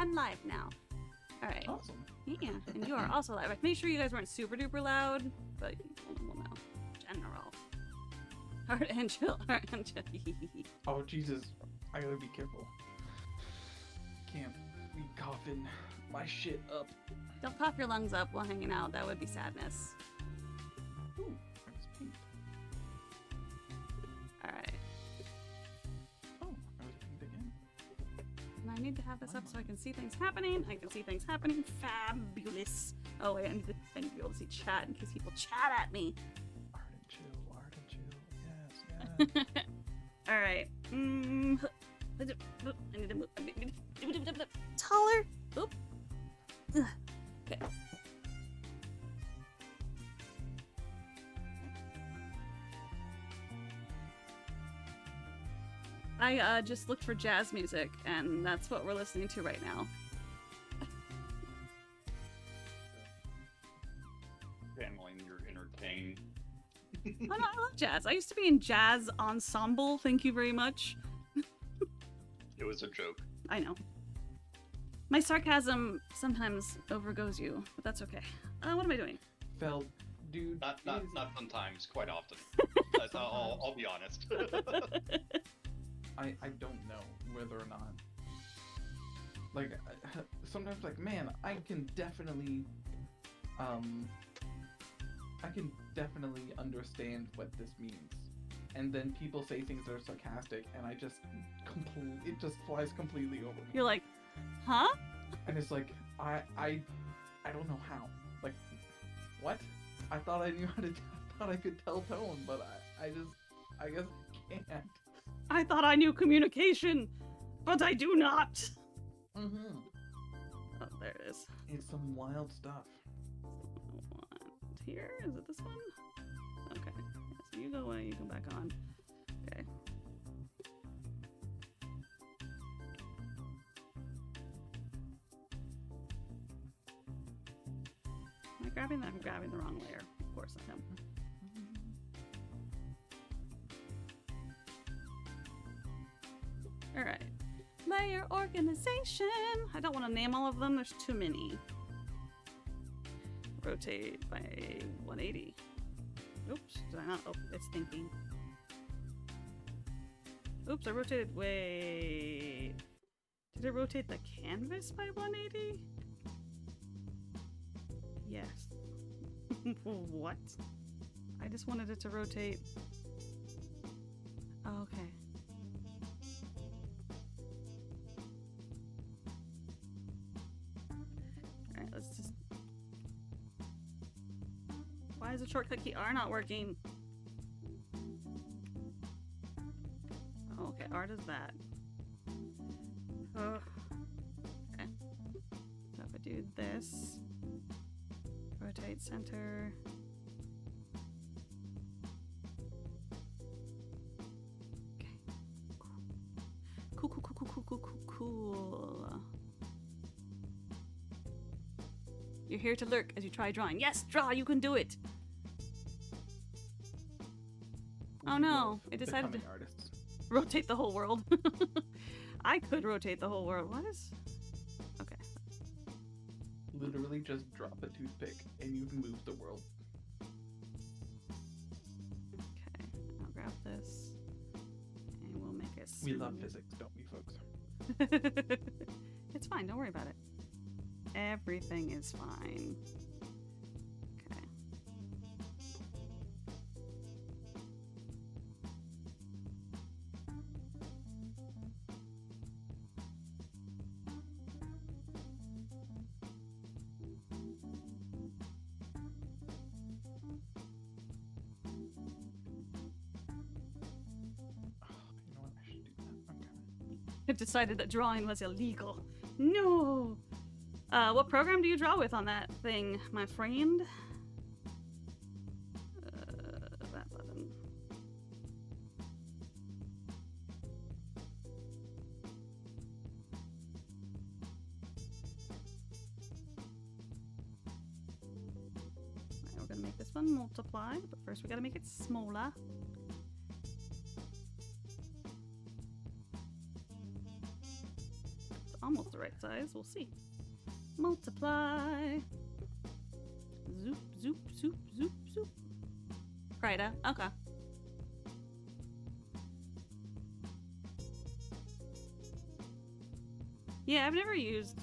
I'm live now. All right. Awesome. Yeah, and you are also live. Make sure you guys weren't super duper loud, but we'll know. General. Heart and chill. Heart and chill. Oh Jesus, I gotta be careful. Can't be coughing my shit up. Don't cough your lungs up while hanging out. That would be sadness. Ooh, it's pink. All right. Oh, I was pink again. And I need to have this up so I can see things happening. I can see things happening. Fabulous. Oh wait, I need to be able to see chat in case people chat at me. Art and chill. Yes, yes. All right. I need to move. Taller. Oop. Okay. I just looked for jazz music, and that's what we're listening to right now. Channeling your inner Kane. Oh no, I love jazz. I used to be in jazz ensemble. Thank you very much. It was a joke. I know. My sarcasm sometimes overgoes you, but that's okay. What am I doing? Felt, dude. Not sometimes, quite often. I'll be honest. I don't know whether or not. Like, sometimes, like, man, I can definitely understand what this means. And then people say things that are sarcastic, and I just it just flies completely over me. You're like, huh? And it's like, I don't know how. Like, what? I thought I knew how to. I thought I could tell tone, but I guess I can't. I thought I knew communication, but I do not. Mm-hmm. Oh, there it is. It's some wild stuff. Here? Is it this one? Okay. So you go away, you come back on. Okay. Am I grabbing that? I'm grabbing the wrong layer. Of course I am. Alright. Layer organization. I don't want to name all of them. There's too many. Rotate by 180. Oops, did I not? Oh, it's thinking. Oops, I rotated. Wait. Did it rotate the canvas by 180? Yes. What? I just wanted it to rotate. Oh, okay. Alright, let's just. Why is the shortcut key R not working? Oh, okay, R does that. Okay. So if I do this, rotate center. Okay. Cool. You're here to lurk as you try drawing. Yes, draw, you can do it. Oh no, it decided to artists. rotate the whole world. I could rotate the whole world. What is... Okay. Literally just drop a toothpick and you've moved the world. Okay, I'll grab this. And we'll make it We love smooth. physics, don't we, folks? It's fine, don't worry about it. Everything is fine. Okay. You know what? I should do that. Okay. It decided that drawing was illegal. No! What program do you draw with on that thing, my friend? That button. Right, we're gonna make this one multiply, but first we gotta make it smaller. almost the right size. We'll see. Multiply. Zoop, zoop, zoop, zoop, zoop. Krita. Okay. Yeah, I've never used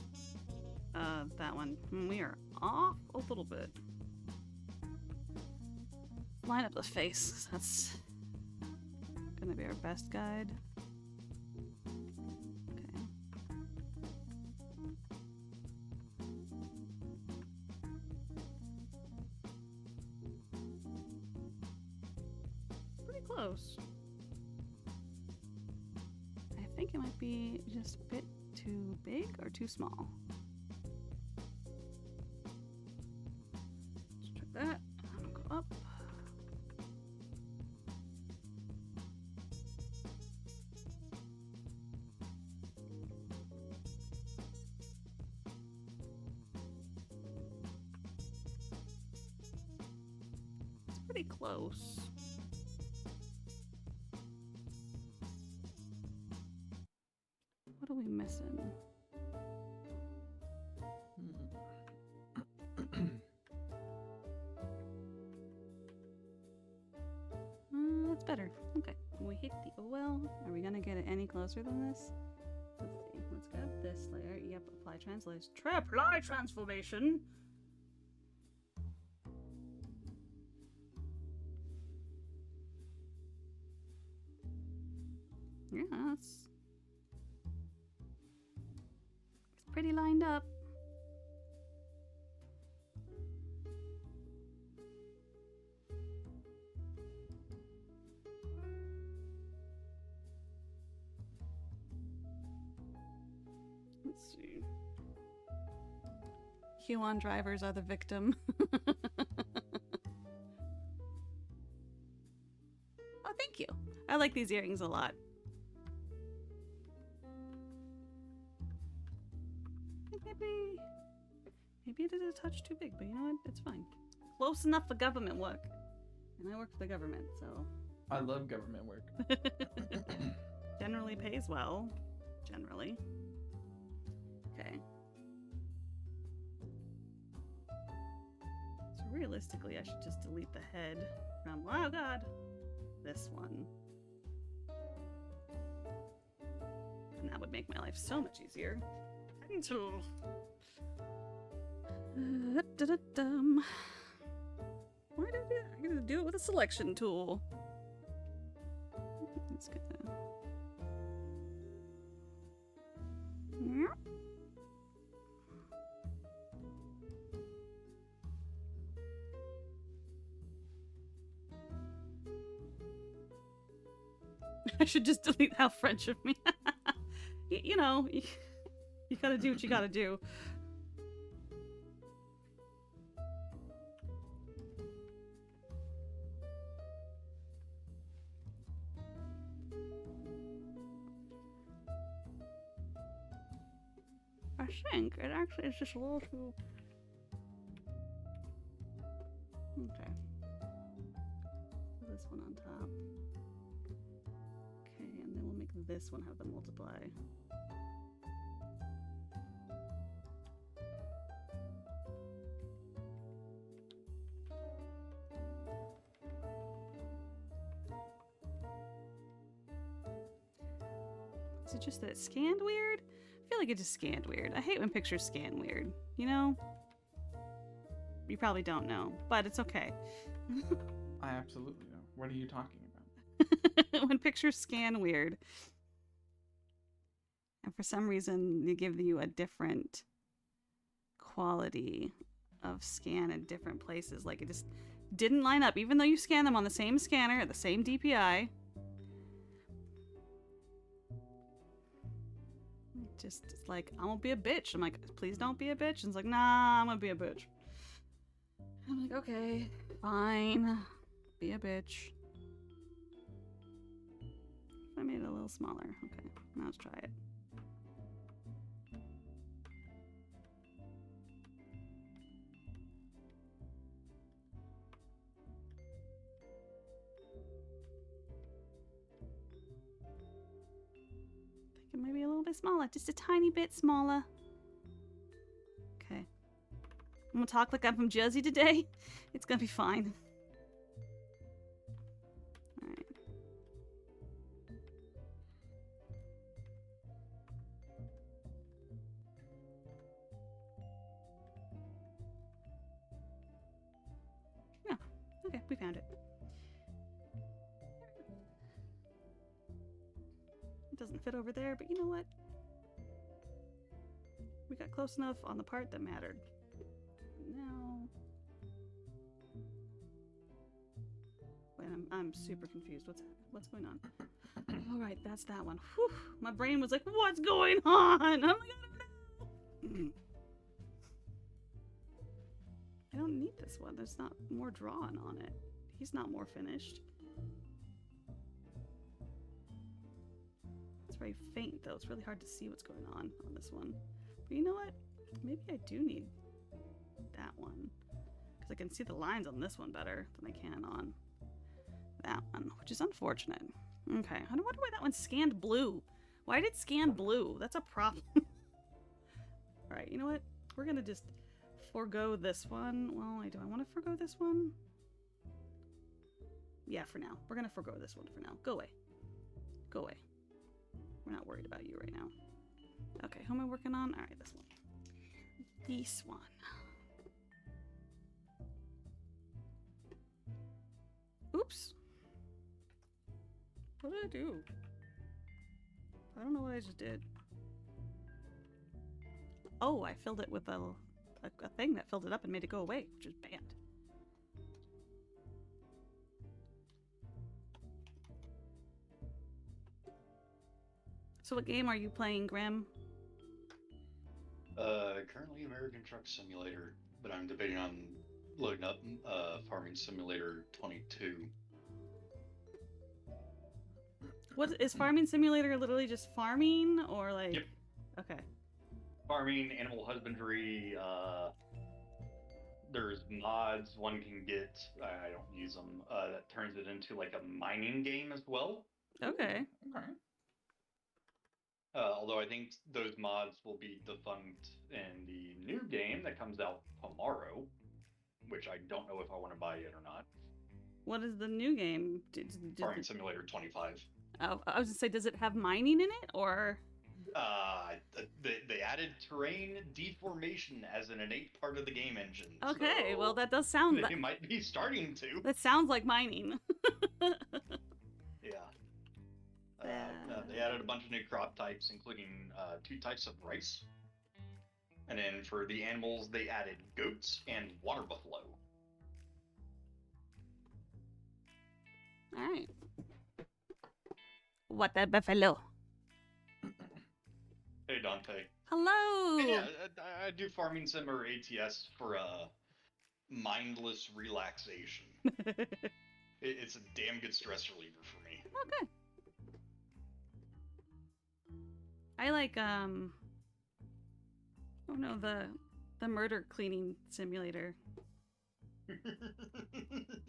that one. We are off a little bit. Line up the face. That's gonna be our best guide. Okay. Pretty close. I think it might be just a bit too big or too small. Let's check that. Go up. It's pretty close. What are we missing? That's better. Okay. We hit the OL. Are we gonna get it any closer than this? Let's see. Let's grab this layer. Yep, apply translation. Apply transformation! Yeah, it's pretty lined up. Let's see. Huon drivers are the victim. Oh, thank you. I like these earrings a lot. Maybe it is a touch too big, but you know what? It's fine. Close enough for government work. And I work for the government, so... I love government work. Generally pays well. Generally. Okay. So realistically, I should just delete the head from, oh god, this one. And that would make my life so much easier. Into... Da-da-dum. Why did I do that? I'm gonna do it with a selection tool. It's gonna... I should just delete how French of me. You know, you gotta do what you gotta do. I think it actually is just a little too... Okay. Put this one on top. Okay, and then we'll make this one have the multiply. Is it just that it scanned weird? I feel like it just scanned weird. I hate when pictures scan weird. You know? You probably don't know, but it's okay. I absolutely know. What are you talking about? When pictures scan weird. And for some reason, they give you a different quality of scan in different places. Like, it just didn't line up, even though you scan them on the same scanner, the same DPI. Just, it's like, I'm gonna be a bitch. I'm like, please don't be a bitch. And it's like, nah, I'm gonna be a bitch. I'm like, okay, fine. Be a bitch. I made it a little smaller. Okay, now let's try it. I think it might be a little bit smaller. Just a tiny bit smaller. Okay. I'm gonna talk like I'm from Jersey today. It's gonna be fine. Alright. Yeah. Okay, we found it. It doesn't fit over there, but you know what? We got close enough on the part that mattered. Now... Wait, I'm super confused. What's going on? Alright, that's that one. Whew. My brain was like, what's going on? I'm like, I don't know. I don't need this one. There's not more drawn on it. He's not more finished. It's very faint, though. It's really hard to see what's going on this one. But you know what? Maybe I do need that one. Because I can see the lines on this one better than I can on that one, which is unfortunate. Okay, I wonder why that one scanned blue. Why did it scan blue? That's a problem. Alright, you know what? We're gonna just forego this one. Well, do I want to forego this one? Yeah, for now. We're gonna forego this one for now. Go away. Go away. We're not worried about you right now. Okay, who am I working on? Alright, this one. This one. Oops. What did I do? I don't know what I just did. Oh, I filled it with a thing that filled it up and made it go away, which is bad. So what game are you playing, Grim? Currently American Truck Simulator, but I'm debating on loading up Farming Simulator 22. What is Farming Simulator? Literally just farming, or like? Yep. Okay. Farming, animal husbandry, there's mods one can get, I don't use them, that turns it into like a mining game as well. Okay. Okay. Although I think those mods will be defunct in the new game that comes out tomorrow, which I don't know if I want to buy it or not. What is the new game? Farming Simulator 25. Oh, I was gonna say, does it have mining in it, or? They added terrain deformation as an innate part of the game engine. Okay, so well that does sound. they might be starting to. That sounds like mining. Yeah. They added a bunch of new crop types, including 2 types of rice. And then for the animals, they added goats and water buffalo. All right. What the buffalo? Hey, Dante. Hello. Yeah, I do Farming Sim or ATS for mindless relaxation. It's a damn good stress reliever for me. Okay. I like oh no, the murder cleaning simulator.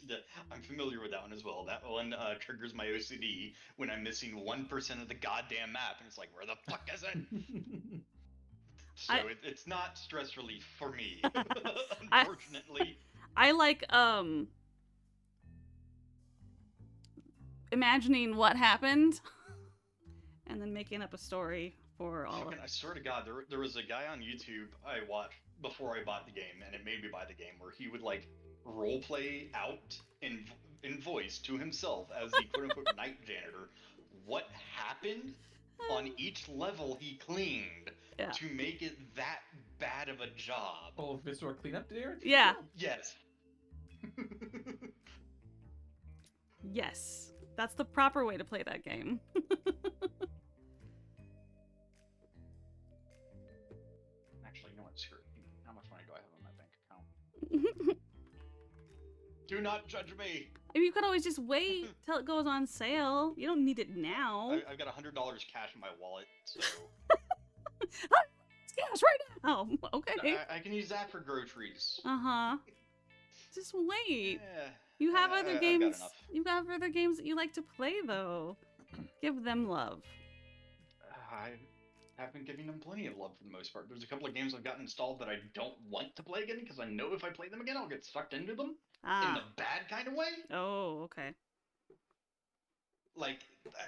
Yeah, I'm familiar with that one as well. That one triggers my OCD when I'm missing 1% of the goddamn map, and it's like, where the fuck is it? So it's not stress relief for me, unfortunately. I like imagining what happened and then making up a story for all of it. I swear to God, there was a guy on YouTube I watched before I bought the game, and it made me buy the game, where he would like role play out in voice to himself as the quote unquote night janitor what happened on each level he cleaned to make it that bad of a job. Oh, Viscera cleanup there? Yeah. Yes. Yes. That's the proper way to play that game. Actually, you know what? Screw it. How much money do I have on my bank account? Do not judge me. You could always just wait till it goes on sale. You don't need it now. I've got $100 cash in my wallet, so Cash right now. Okay. I can use that for groceries. Uh-huh. Just wait. Yeah, You have I've other got games. enough. You have other games that you like to play, though. Give them love. I have been giving them plenty of love for the most part. There's a couple of games I've gotten installed that I don't want to play again because I know if I play them again, I'll get sucked into them in the Ah. bad kind of way. Oh, okay. Like,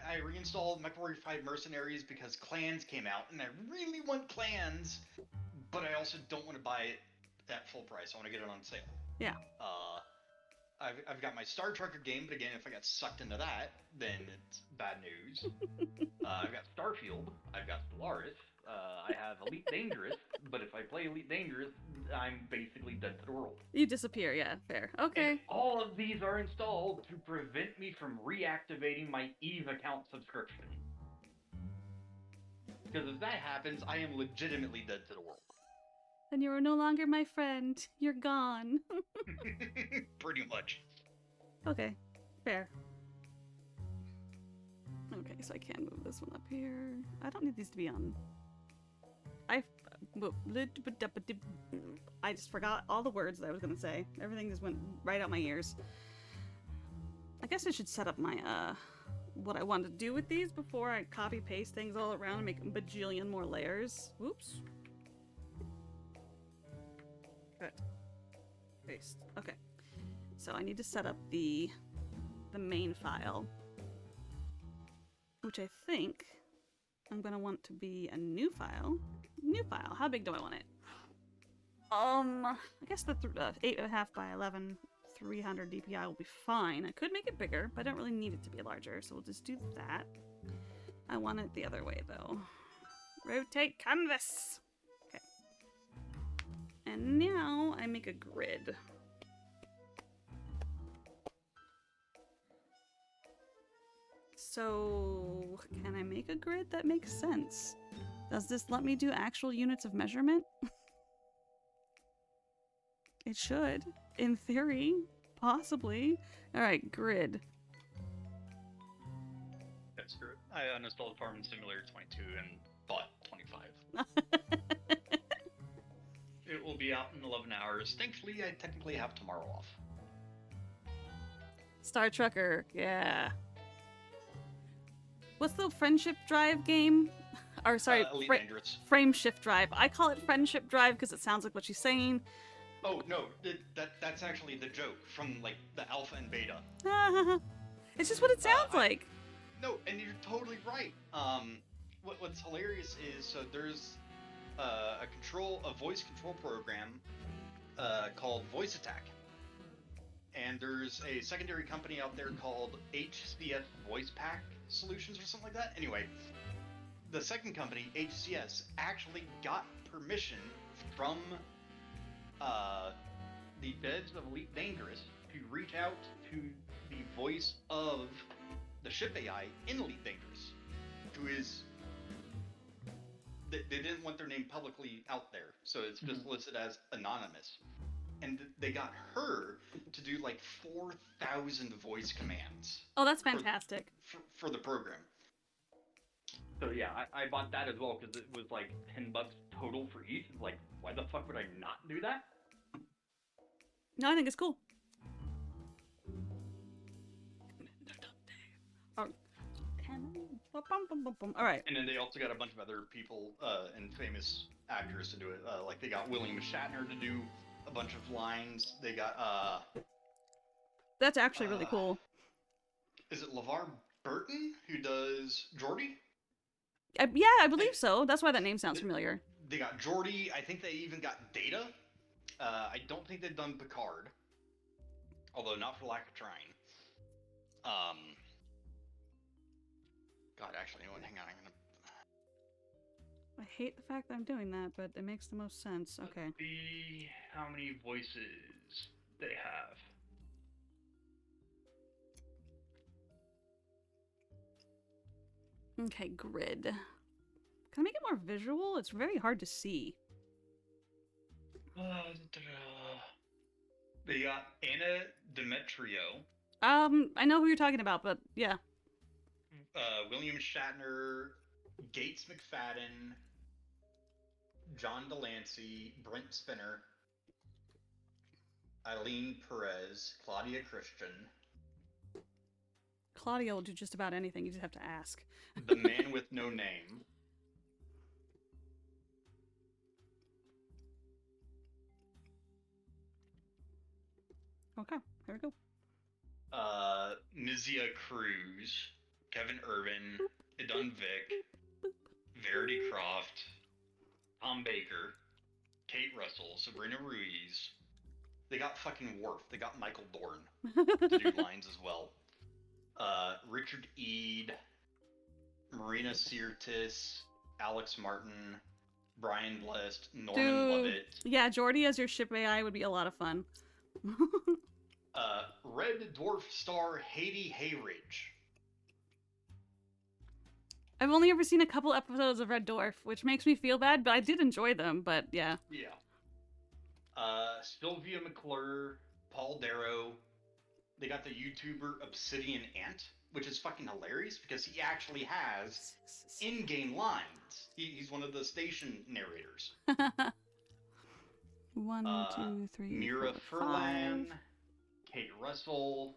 I reinstalled MechWarrior 5 Mercenaries because Clans came out, and I really want Clans, but I also don't want to buy it at full price. I want to get it on sale. Yeah. I've got my Star Trekker game, but again, if I got sucked into that, then it's bad news. I've got Starfield, I've got Stellaris, I have Elite Dangerous, but if I play Elite Dangerous, I'm basically dead to the world. You disappear, yeah, fair. Okay. And all of these are installed to prevent me from reactivating my EVE account subscription. Because if that happens, I am legitimately dead to the world. And you're no longer my friend. You're gone. Pretty much. Okay, fair. Okay, so I can move this one up here. I don't need these to be on. I just forgot all the words that I was gonna say. Everything just went right out my ears. I guess I should set up my what I want to do with these before I copy paste things all around and make a bajillion more layers. Whoops. Good. Paste. Okay. So I need to set up the main file, which I think I'm gonna want to be a new file. New file. How big do I want it? I guess the 8.5 by 11, 300 DPI will be fine. I could make it bigger, but I don't really need it to be larger, so we'll just do that. I want it the other way though. Rotate canvas. Okay. And now I make a grid. So, can I make a grid that makes sense? Does this let me do actual units of measurement? It should. In theory. Possibly. Alright, grid. That's screw it. I uninstalled Farming Simulator 22 and bought 25. It will be out in 11 hours. Thankfully, I technically have tomorrow off. Star Trekker, yeah. What's the Friendship Drive game? Or sorry, Elite Dangerous. Frame Shift Drive. I call it Friendship Drive because it sounds like what she's saying. Oh, no, that's actually the joke from, like, the alpha and beta. It's just what it sounds like. No, and you're totally right. What's hilarious is, so there's a voice control program called Voice Attack. And there's a secondary company out there called HCS Voice Pack Solutions or something like that. Anyway, the second company, HCS, actually got permission from the devs of Elite Dangerous to reach out to the voice of the ship AI in Elite Dangerous, who is... They didn't want their name publicly out there, so it's just listed as anonymous. And they got her to do like 4,000 voice commands. Oh, that's fantastic. For the program. So yeah, I bought that as well because it was like $10 total for each. Like, why the fuck would I not do that? No, I think it's cool. All right. And then they also got a bunch of other people and famous actors to do it. Like they got William Shatner to do a bunch of lines. They got That's actually really cool. Is it LeVar Burton who does Geordi? Yeah, I believe so. That's why that name sounds familiar. They got Geordi. I think they even got Data. I don't think they've done Picard, although not for lack of trying. God, actually, no, hang on. I'm gonna. I hate the fact that I'm doing that, but it makes the most sense. Okay. Let's see how many voices they have. Okay, grid. Can I make it more visual? It's very hard to see. They got Anna Demetrio. I know who you're talking about, but yeah. William Shatner, Gates McFadden, John Delancey, Brent Spinner, Eileen Perez, Claudia Christian. Claudia will do just about anything. You just have to ask. The Man with No Name. Okay, here we go. Mizia Cruz, Kevin Urban, Idun Vick, Verity Croft, Tom Baker, Kate Russell, Sabrina Ruiz. They got fucking Worf. They got Michael Dorn to do lines as well. Richard Eade, Marina Sirtis, Alex Martin, Brian Blessed, Norman Dude, Lovett. yeah, Jordy as your ship AI would be a lot of fun. Red Dwarf star Haiti Hayridge. I've only ever seen a couple episodes of Red Dwarf, which makes me feel bad, but I did enjoy them, but yeah. Yeah. Sylvia McClure, Paul Darrow. They got the YouTuber Obsidian Ant, which is fucking hilarious because he actually has in-game lines. He's one of the station narrators. 1, 2, 3, Mira 4, Furlan, 5. Kate Russell,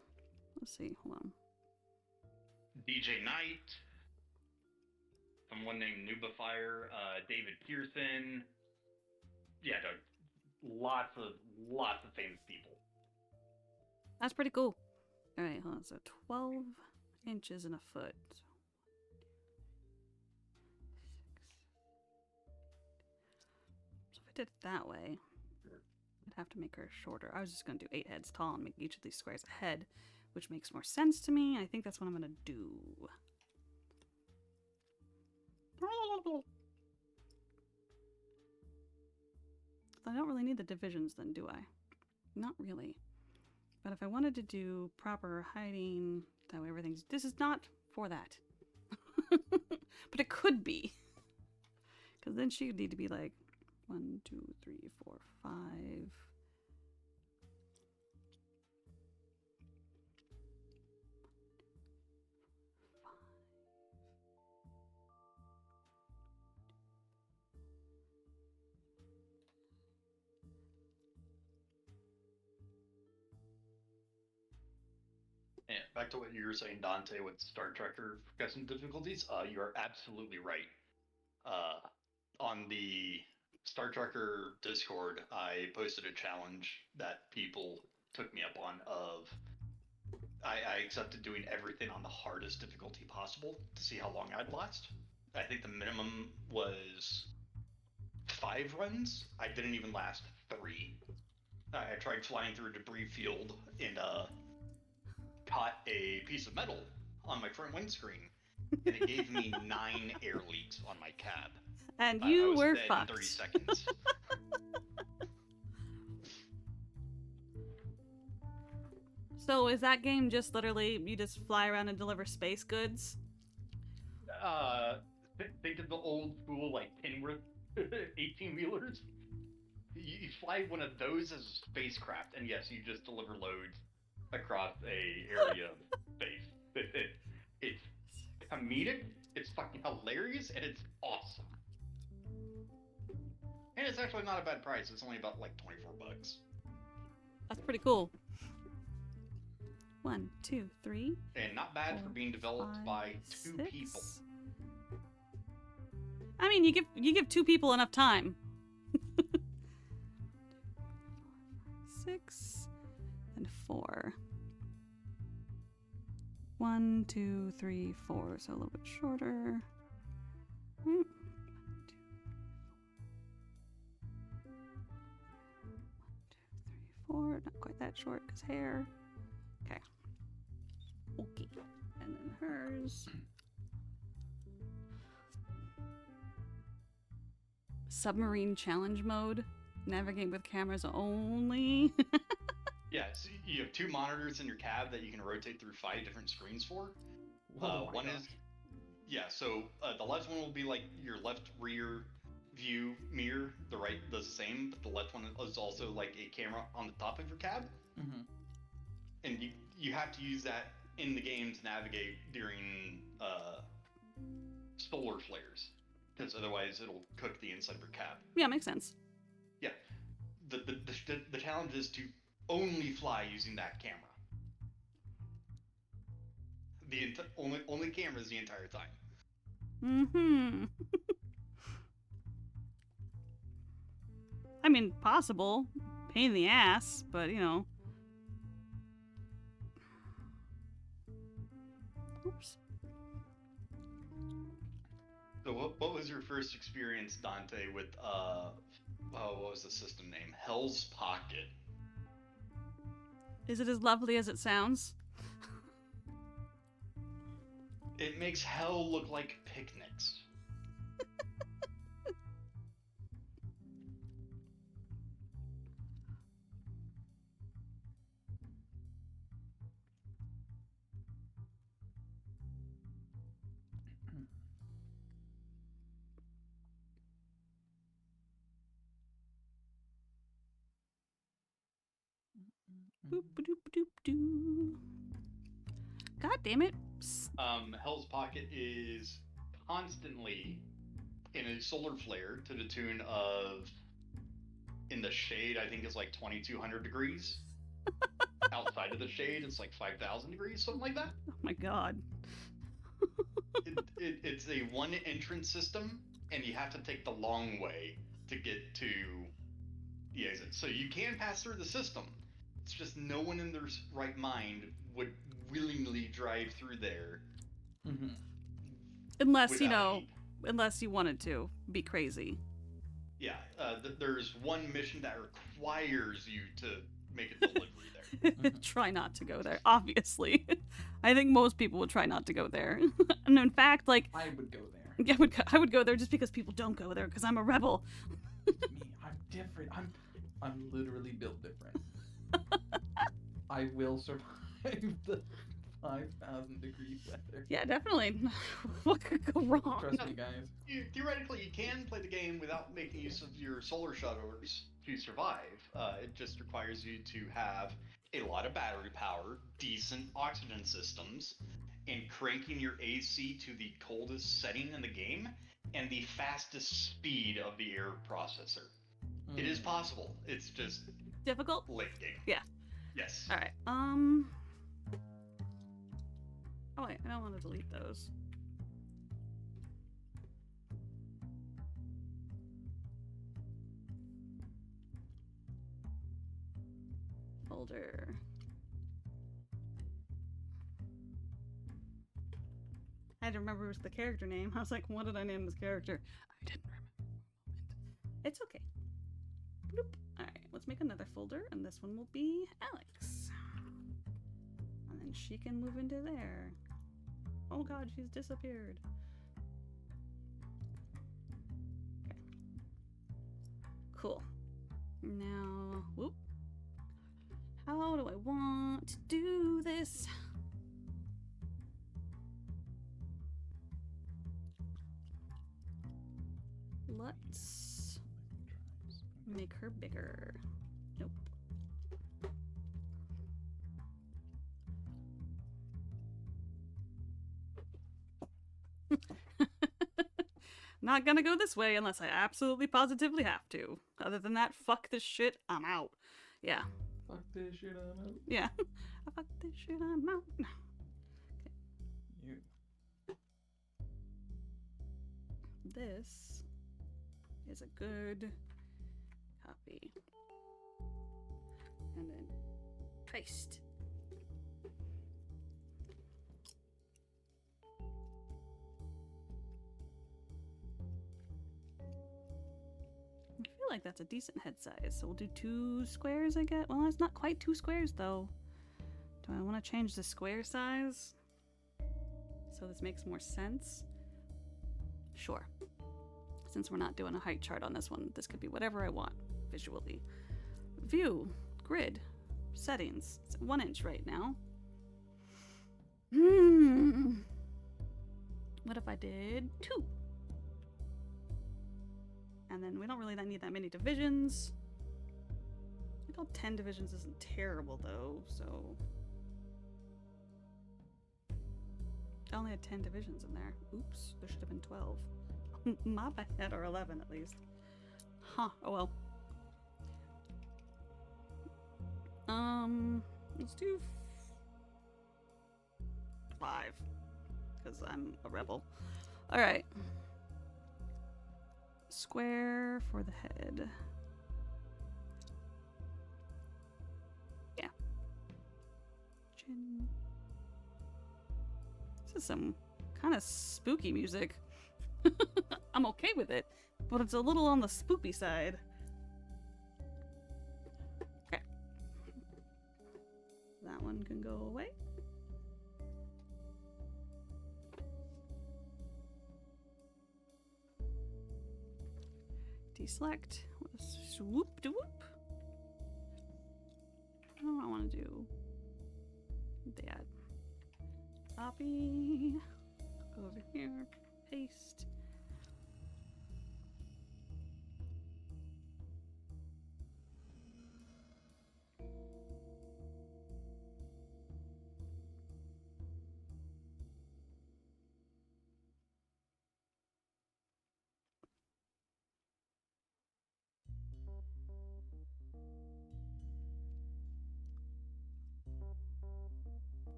Let's see, hold on. DJ Knight, someone named Nubafire, David Pearson. Yeah, lots of famous people. That's pretty cool. Alright, hold on. So 12 inches and a foot. So if I did it that way, I'd have to make her shorter. I was just going to do 8 heads tall and make each of these squares a head, which makes more sense to me. I think that's what I'm going to do. I don't really need the divisions then, do I? Not really. But if I wanted to do proper hiding, that way everything's... This is not for that. But it could be. Because then she would need to be like 1, 2, 3, 4, 5. Yeah, back to what you were saying, Dante, with Star Trekker custom difficulties. You are absolutely right. On the Star Trekker Discord, I posted a challenge that people took me up on. I accepted doing everything on the hardest difficulty possible to see how long I'd last. I think the minimum was 5 runs. I didn't even last 3. I tried flying through a debris field and caught a piece of metal on my front windscreen, and it gave me 9 air leaks on my cab. And I you was were dead fucked. in 30 seconds. So is that game just literally you just fly around and deliver space goods? Think of the old school like Kenworth 18-wheelers. You fly one of those as a spacecraft, and yes, you just deliver loads across a area of space. It's comedic, it's fucking hilarious, and it's awesome. And it's actually not a bad price. It's only about like $24. That's pretty cool. 1, 2, 3. And not bad for being developed 5, by 2 6. people. I mean, you give 2 people enough time. 6 and 4. 1, 2, 3, 4. So a little bit shorter. 1, 2, 3, 4. Not quite that short because hair. Okay. Okay. And then hers. Submarine challenge mode. Navigate with cameras only. Yeah, so you have 2 monitors in your cab that you can rotate through 5 different screens for. Oh my One gosh. is, yeah, so the left one will be like your left rear view mirror. The right does the same, but the left one is also like a camera on the top of your cab. Mm-hmm. And you have to use that in the game to navigate during solar flares, because otherwise it'll cook the inside of your cab. Yeah, makes sense. Yeah, the challenge is to only fly using that camera. Only cameras the entire time. Mm-hmm. I mean, possible. Pain in the ass, but you know. So what was your first experience, Dante, with what was the system name? Hell's Pocket. Is it as lovely as it sounds? It makes hell look like picnics. Boop doop doop doo. God damn it. Hell's Pocket is constantly in a solar flare to the tune of, in the shade, I think it's like 2,200 degrees. Outside of the shade, it's like 5,000 degrees, something like that. Oh my god. It's a one entrance system, and you have to take the long way to get to the exit. So you can pass through the system. It's just no one in their right mind would willingly drive through there. Mm-hmm. Unless, you without know, need. unless you wanted to be crazy. Yeah, there's one mission that requires you to make a delivery there. Mhm. Try not to go there, obviously. I think most people would try not to go there. And in fact, like, I would go there. yeah, I would go there just because people don't go there because I'm a rebel. Me, I'm different. I'm literally built different. I will survive the 5,000 degree weather. Yeah, definitely. What could go wrong? Trust me, guys. Theoretically, you can play the game without making use of your solar shuttles to survive. It just requires you to have a lot of battery power, decent oxygen systems, and cranking your AC to the coldest setting in the game, and the fastest speed of the air processor. It is possible. It's just Difficult? late game. Yeah. Yes. Alright, Oh wait, I don't want to delete those. Folder. I had to remember the character name. I was like, what did I name this character? I didn't remember. It's okay. Bloop. Alright, let's make another folder, and this one will be Alex. And then she can move into there. Oh god, she's disappeared. Okay. Cool. Now, whoop. How do I want to do this? Let's make her bigger. Nope. Not gonna go this way unless I absolutely positively have to. Other than that, fuck this shit, I'm out. Yeah. Fuck this shit, I'm out. Yeah. Fuck this shit, I'm out. You. This is a good copy. And then paste. I feel like that's a decent head size, so we'll do 2 squares, I guess. Well, it's not quite 2 squares, though. Do I want to change the square size so this makes more sense? Sure. Since we're not doing a height chart on this one, this could be whatever I want visually. View, grid, settings. It's 1 inch right now. What if I did 2? And then we don't really need that many divisions. I think all 10 divisions isn't terrible though, so. I only had 10 divisions in there. Oops, there should have been 12. My bad, or 11 at least. Huh, oh well. Let's do 5. Because I'm a rebel. Alright. Square for the head. Yeah. Chin. This is some kind of spooky music. I'm okay with it, but it's a little on the spoopy side. Okay. That one can go away. Deselect. Swoop de whoop. What do I want to do? That. Copy. Go over here. Paste.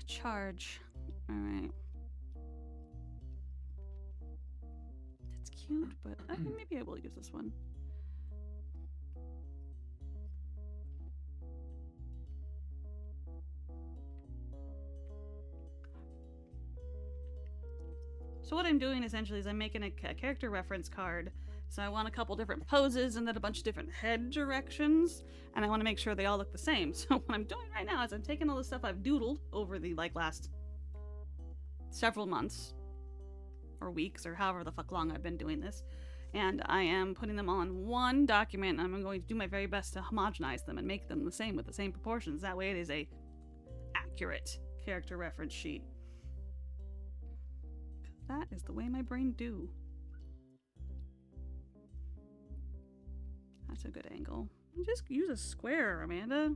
Charge. Alright. That's cute, but I think maybe I will use this one. So what I'm doing essentially is I'm making a character reference card. So I want a couple different poses and then a bunch of different head directions, and I want to make sure they all look the same. So what I'm doing right now is I'm taking all the stuff I've doodled over the last several months or weeks or however the fuck long I've been doing this, and I am putting them all in one document, and I'm going to do my very best to homogenize them and make them the same with the same proportions. That way it is a accurate character reference sheet. That is the way my brain do. That's a good angle. Just use a square, Amanda.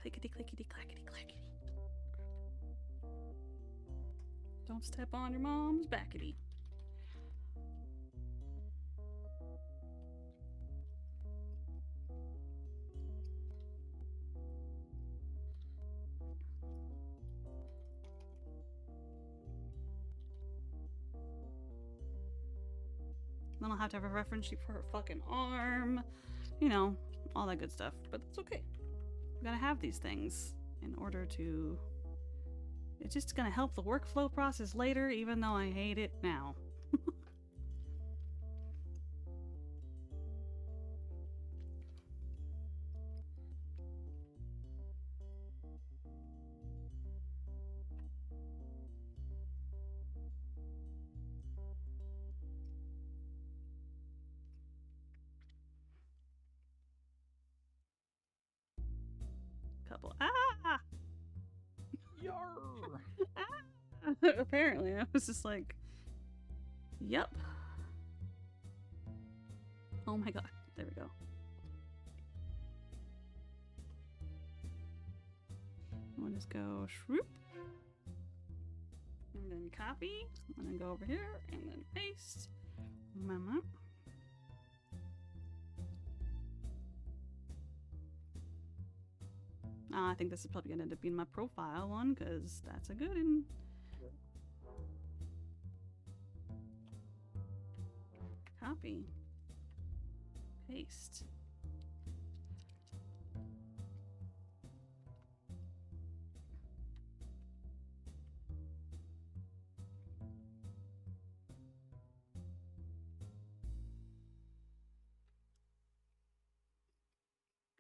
Clickety clickety clackety clackety. Don't step on your mom's backety. Then I'll have to have a reference sheet for her fucking arm. You know, all that good stuff. But it's okay. I'm gonna have these things in order to... It's just gonna help the workflow process later, even though I hate it now. Couple. Ah! Yar! Apparently, I was just like, yep. Oh my god. There we go. We'll just go shroop. And then copy. And then go over here. And then paste. Mama. I think this is probably going to end up being my profile one, because that's a good one. Copy. Paste.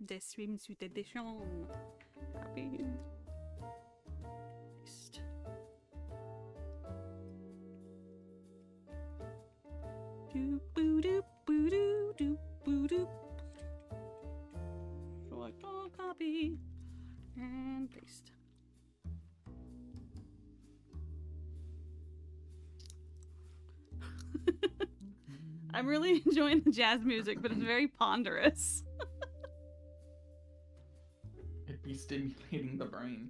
Des swimsuit edition. Copy. Paste. Doop boo doop boo doo doop boo doop. Select all, copy, and paste. I'm really enjoying the jazz music, but it's very ponderous. It'd be stimulating the brain.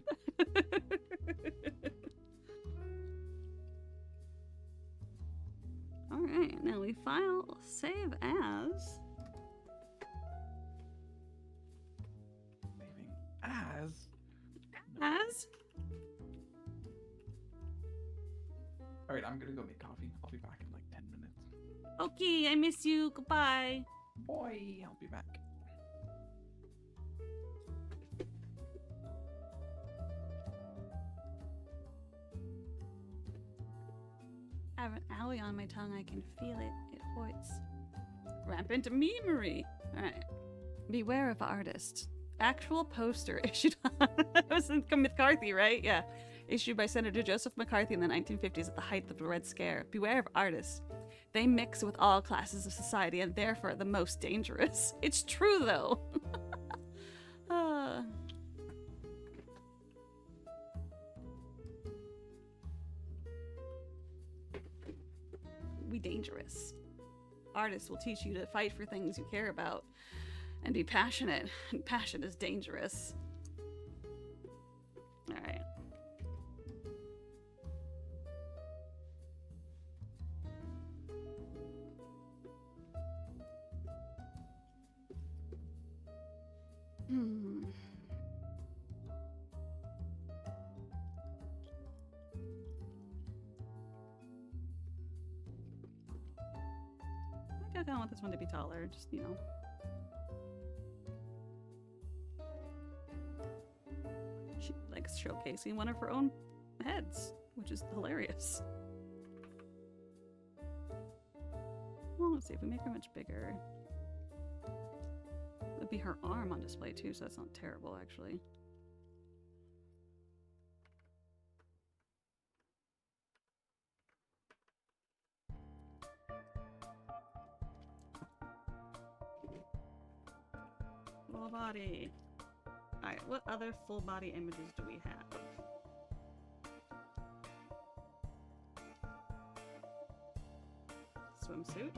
Alright, now we file save as. Saving as. As? Alright, I'm gonna go make coffee. I'll be back in like 10 minutes. Okay, I miss you. Goodbye. Boy, I'll be back. I have an owie on my tongue. I can feel it. It hurts. Rampant memory. Alright. Beware of artist. Actual poster issued on. That was in McCarthy, right? Yeah. Issued by Senator Joseph McCarthy in the 1950s at the height of the Red Scare. Beware of artists. They mix with all classes of society and therefore the most dangerous. It's true, though. We dangerous. Artists will teach you to fight for things you care about and be passionate. And passion is dangerous. All right. I kind of want this one to be taller, just, you know. She likes showcasing one of her own heads, which is hilarious. Well, let's see, if we make her much bigger. It would be her arm on display too, so that's not terrible, actually. Full body. Alright, what other full body images do we have? Swimsuit.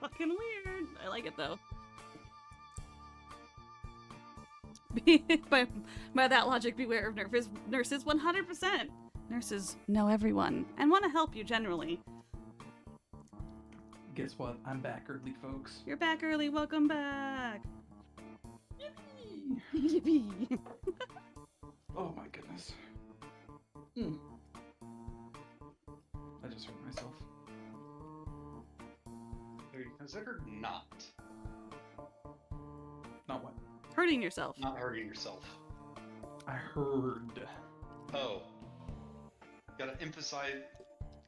Fucking weird. I like it though. by that logic, beware of nurses 100%. Nurses know everyone and want to help you generally. Guess what? I'm back early, folks. You're back early. Welcome back. Yippee! Yippee. Oh my goodness. I just hurt myself. Have you considered not Not what? Hurting yourself. not hurting yourself? I heard. Oh, gotta emphasize.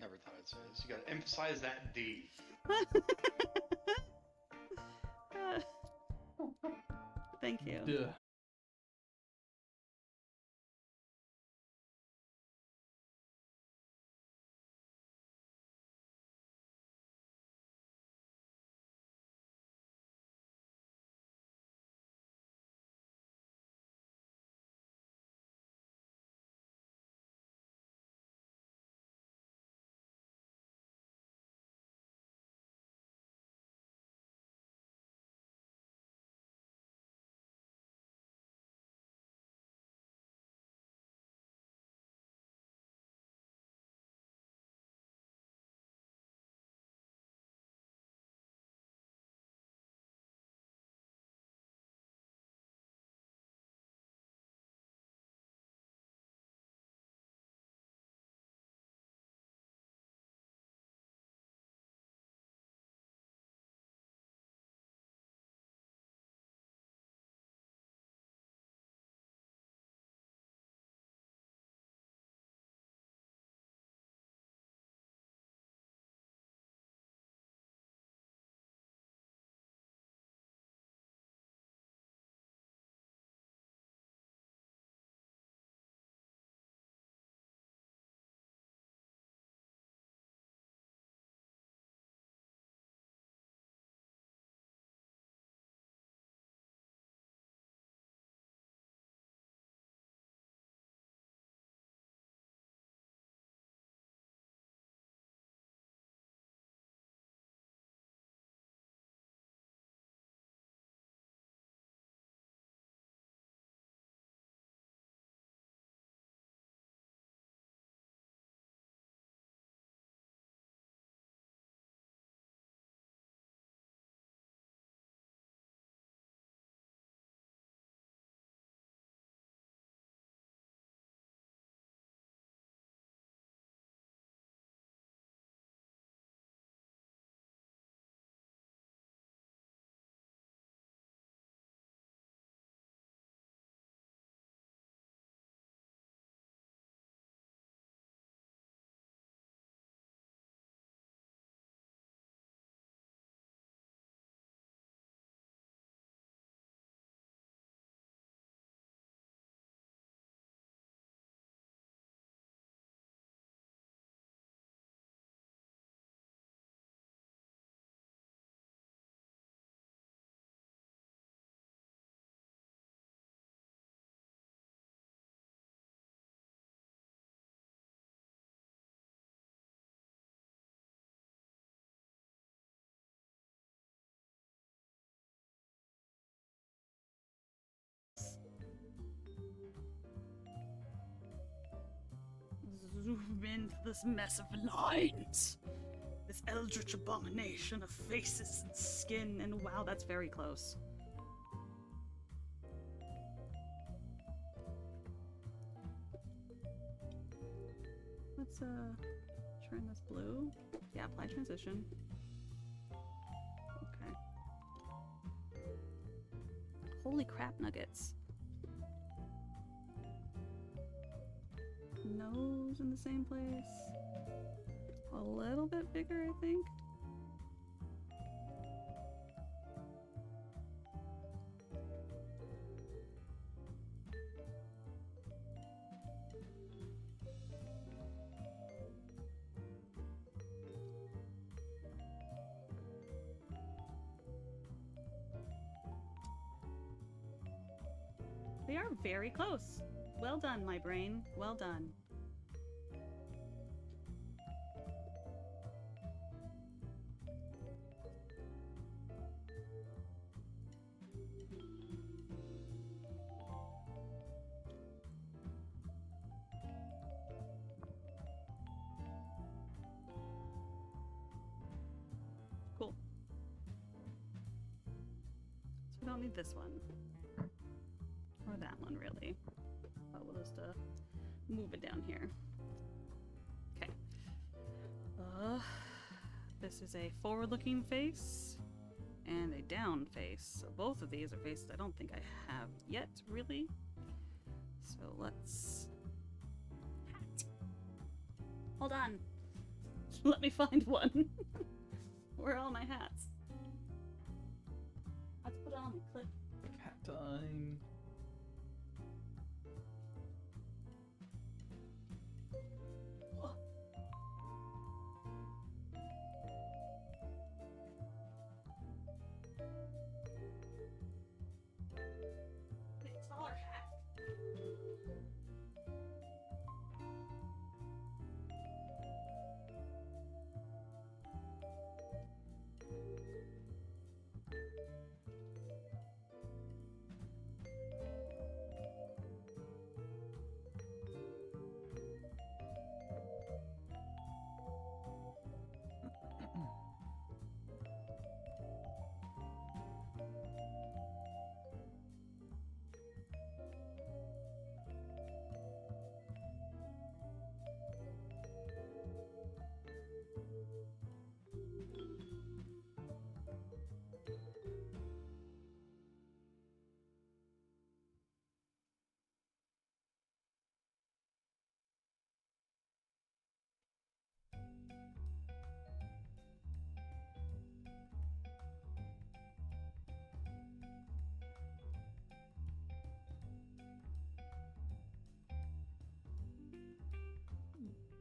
Never thought I'd say this. You gotta emphasize that D. Thank you. Duh. into this mess of lines. This eldritch abomination of faces and skin, and wow, that's very close. Let's turn this blue. Yeah, apply transition. Okay. Holy crap, nuggets. Nose in the same place. A little bit bigger, I think. They are very close. Well done, my brain. Well done. Cool. So we don't need this one. Or that one, really. But we'll just move it down here. Okay. This is a forward-looking face and a down face. So both of these are faces I don't think I have yet, really. So let's... Hat. Hold on. Let me find one. Where are all my hats? Let's put it on my clip. Hat time. Smaller hat.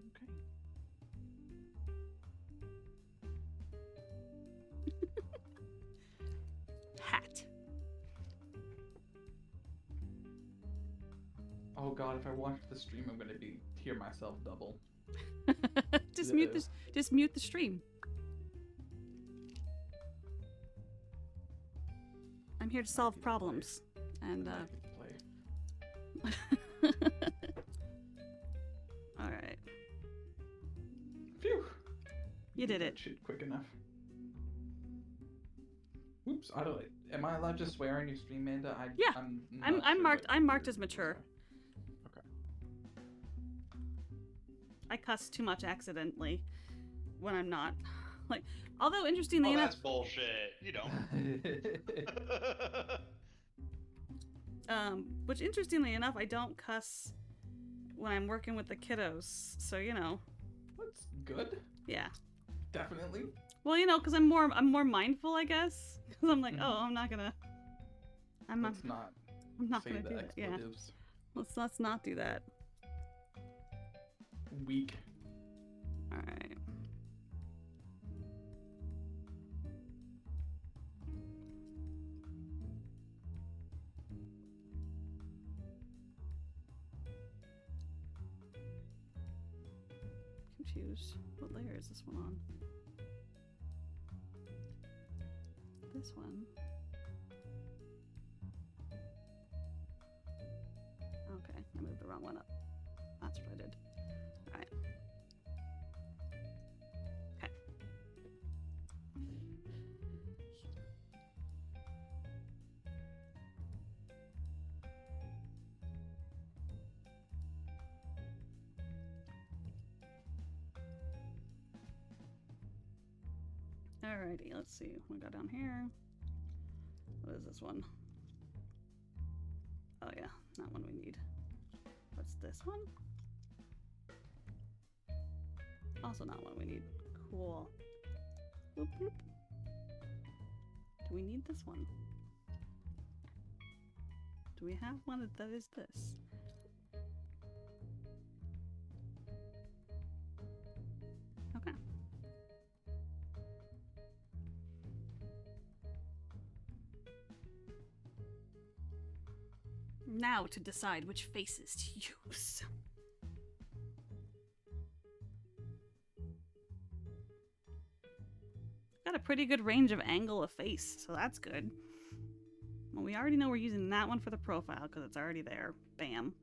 Okay. Hat. Oh god, if I watch the stream, I'm gonna hear myself double. Just mute this. Just mute the stream. I'm here to solve problems, and Play. all right, Phew. you did That it. shit quick enough. Oops, I don't. Am I allowed to swear on your stream, Manda? Yeah, I'm I'm marked. I'm marked as mature. Okay. I cuss too much accidentally when I'm not. Like, although interestingly Oh, enough, that's bullshit. You don't. which interestingly enough, I don't cuss when I'm working with the kiddos. So you know, That's good. yeah. Definitely. Well, you know, because I'm more mindful, I guess. Because I'm like, oh, I'm not gonna. I'm Let's not not say gonna the do that. Yeah. expletives. Let's not do that. Weak. All right. Confused. What layer is this one on? This one. Okay, I moved the wrong one up. That's what I did. Alright. Alrighty, let's see. What we got down here? What is this one? Oh yeah, not one we need. What's this one? Also not one we need. Cool. Boop, boop. Do we need this one? Do we have one that is this? Okay. Now to decide which faces to use. Got a pretty good range of angle of face, so that's good. Well, we already know we're using that one for the profile because it's already there. Bam.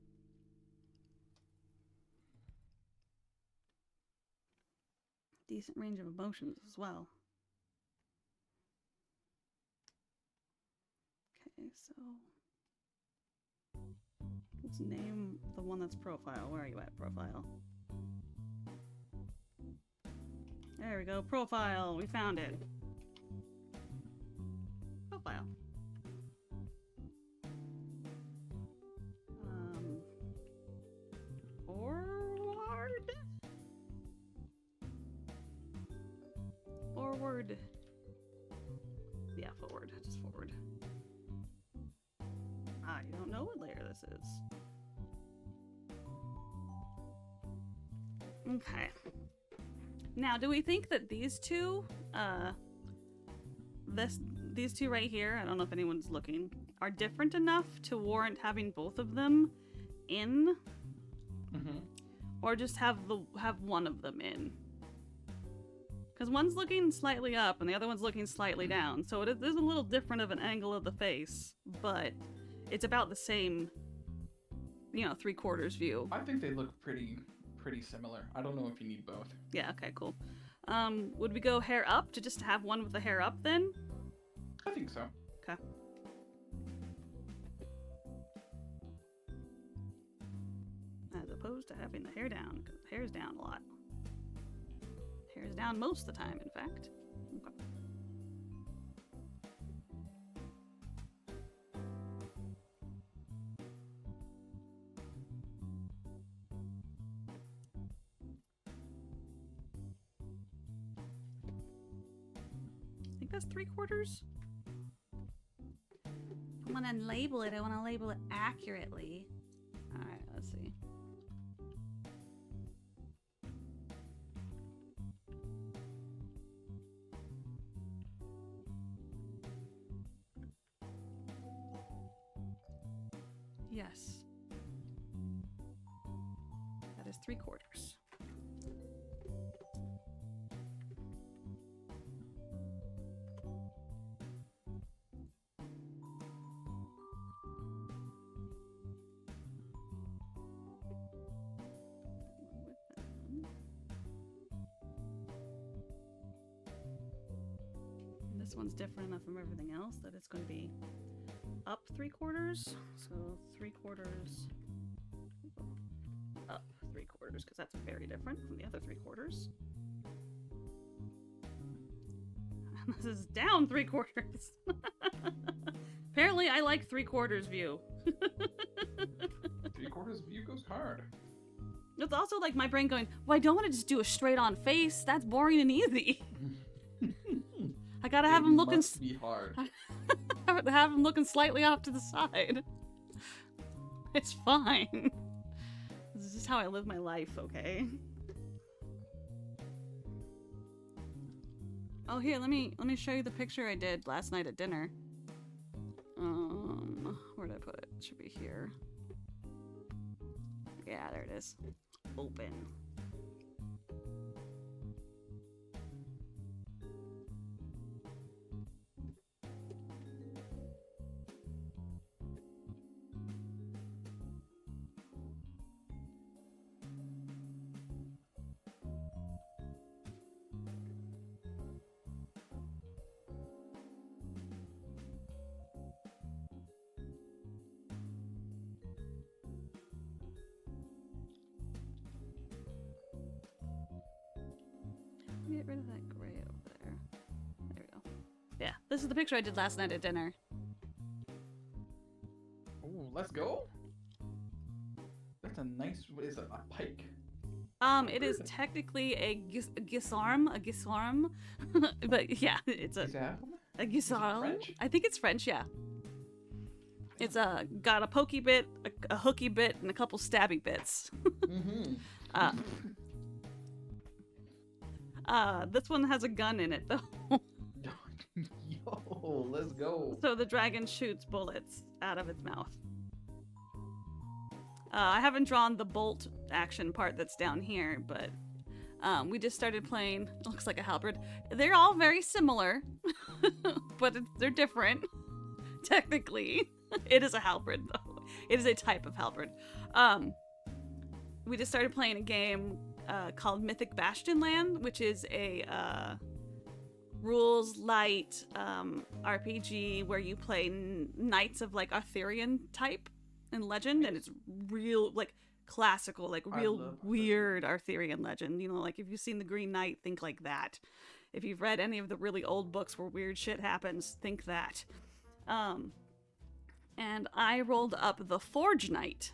Decent range of emotions as well. Okay, so let's name the one that's profile. Where are you at, profile? There we go, profile. We found it. Profile. Forward. Forward. Yeah, forward. Just forward. Ah, you don't know what layer this is. Okay. Now, do we think that these two, these two right here, I don't know if anyone's looking, are different enough to warrant having both of them in? Mm-hmm. Or just have one of them in? Because one's looking slightly up and the other one's looking slightly down, so it is a little different of an angle of the face, but it's about the same, you know, 3/4 view. I think they look pretty similar. I don't know if you need both. Yeah, okay, cool. Would we go hair up to just have one with the hair up then? I think so. Okay. As opposed to having the hair down, because the hair's down a lot. Hair's down most of the time, in fact. Okay. I think that's 3/4. I want to label it. I want to label it accurately. All right, let's see. Yes. That is 3/4. This one's different enough from everything else that it's going to be up 3/4. So 3/4 up 3/4 because that's very different from the other 3/4. And this is down 3/4. Apparently, I like 3/4 view. 3/4 view goes hard. It's also like my brain going, well, I don't want to just do a straight on face. That's boring and easy. I gotta have him looking. Must be hard. Have him looking slightly off to the side. It's fine. This is just how I live my life, okay? Oh, here, let me show you the picture I did last night at dinner. Where did I put it? It should be here. Yeah, there it is. Open. Get rid of that gray over there. There Yeah, this is the picture I did last night at dinner. Oh, let's go. That's a nice. What is it? A pike. It is technically a gisarm, but yeah, it's Is that? a gisarm. French? I think it's French, yeah. It's got a pokey bit, a hooky bit, and a couple stabby bits. Mm-hmm. This one has a gun in it though, Yo, let's go. so the dragon shoots bullets out of its mouth. I haven't drawn the bolt action part that's down here, but we just started playing. It looks like a halberd. They're all very similar, but they're different. Technically, it is a halberd, though. It is a type of halberd. We just started playing a game called Mythic Bastionland, which is a rules light RPG where you play knights of like Arthurian type and legend, and it's real like classical, like I real love weird Arthurian legend. You know, like if you've seen The Green Knight, think like that. If you've read any of the really old books where weird shit happens, think that. And I rolled up the Forge Knight,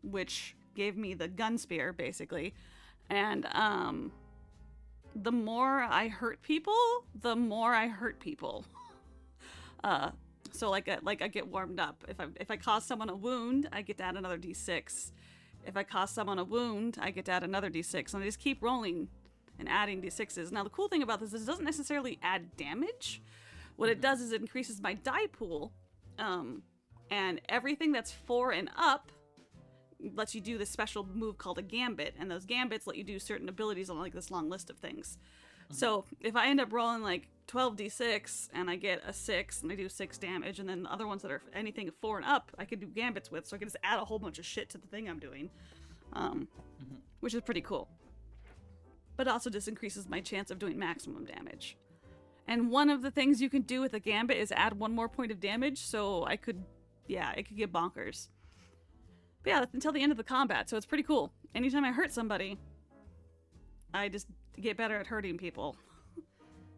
which gave me the gun spear, basically. And the more I hurt people, the more I hurt people. So like I get warmed up. If I cause someone a wound, I get to add another d6. If I cause someone a wound, I get to add another d6. And I just keep rolling and adding d6s. Now the cool thing about this is it doesn't necessarily add damage. What it does is it increases my die pool. And everything that's 4 and up lets you do this special move called a gambit, and those gambits let you do certain abilities on like this long list of things. So if I end up rolling like 12d6 and I get a 6 and I do 6 damage, and then the other ones that are anything 4 and up I can do gambits with, so I can just add a whole bunch of shit to the thing I'm doing, which is pretty cool. But also just increases my chance of doing maximum damage. And one of the things you can do with a gambit is add 1 more point of damage, so it could get bonkers. But yeah, that's until the end of the combat, so it's pretty cool. Anytime I hurt somebody, I just get better at hurting people.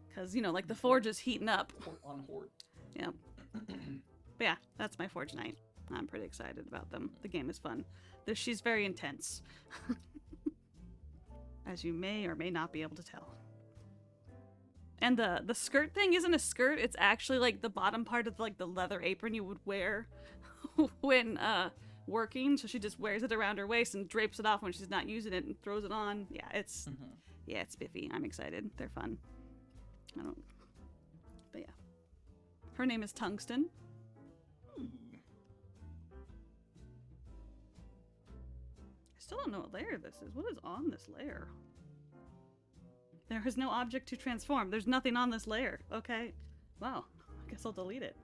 Because, you know, like the forge is heating up. Hort on hort. Yeah. But yeah, that's my Forge Knight. I'm pretty excited about them. The game is fun. She's very intense. As you may or may not be able to tell. And the skirt thing isn't a skirt, it's actually like the bottom part of like the leather apron you would wear when working. So she just wears it around her waist and drapes it off when she's not using it and throws it on. Yeah, it's spiffy. I'm excited. They're fun. But yeah. Her name is Tungsten. I still don't know what layer this is. What is on this layer? There is no object to transform. There's nothing on this layer. Okay. Wow. I guess I'll delete it.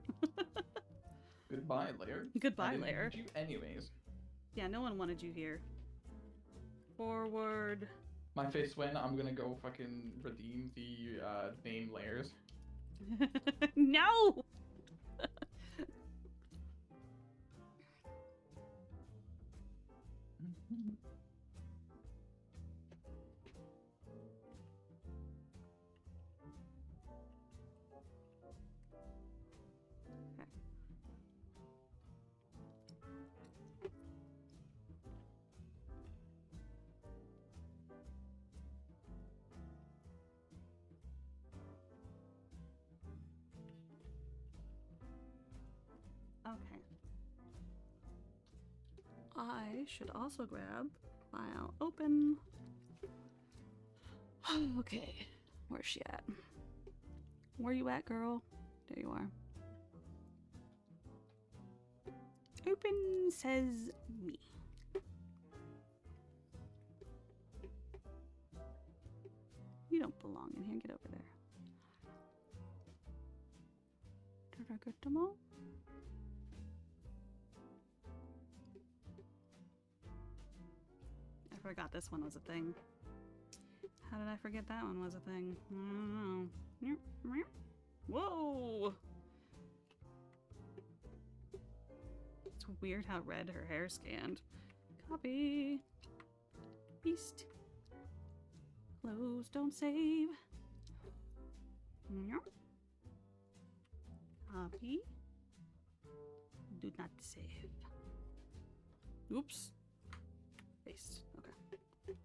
Goodbye, layer. Goodbye, I didn't layer. need you anyways. Yeah, no one wanted you here. Forward. My face when I'm gonna go fucking redeem the name layers. No! Okay. I should also grab file open. Okay. Where's she at? Where you at, girl? There you are. Open says me. You don't belong in here. Get over there. Did I get them all? I forgot this one was a thing. How did I forget that one was a thing? I don't know. Whoa! It's weird how red her hair scanned. Copy. Beast. Close, don't save. Copy. Do not save. Oops. Paste. Okay.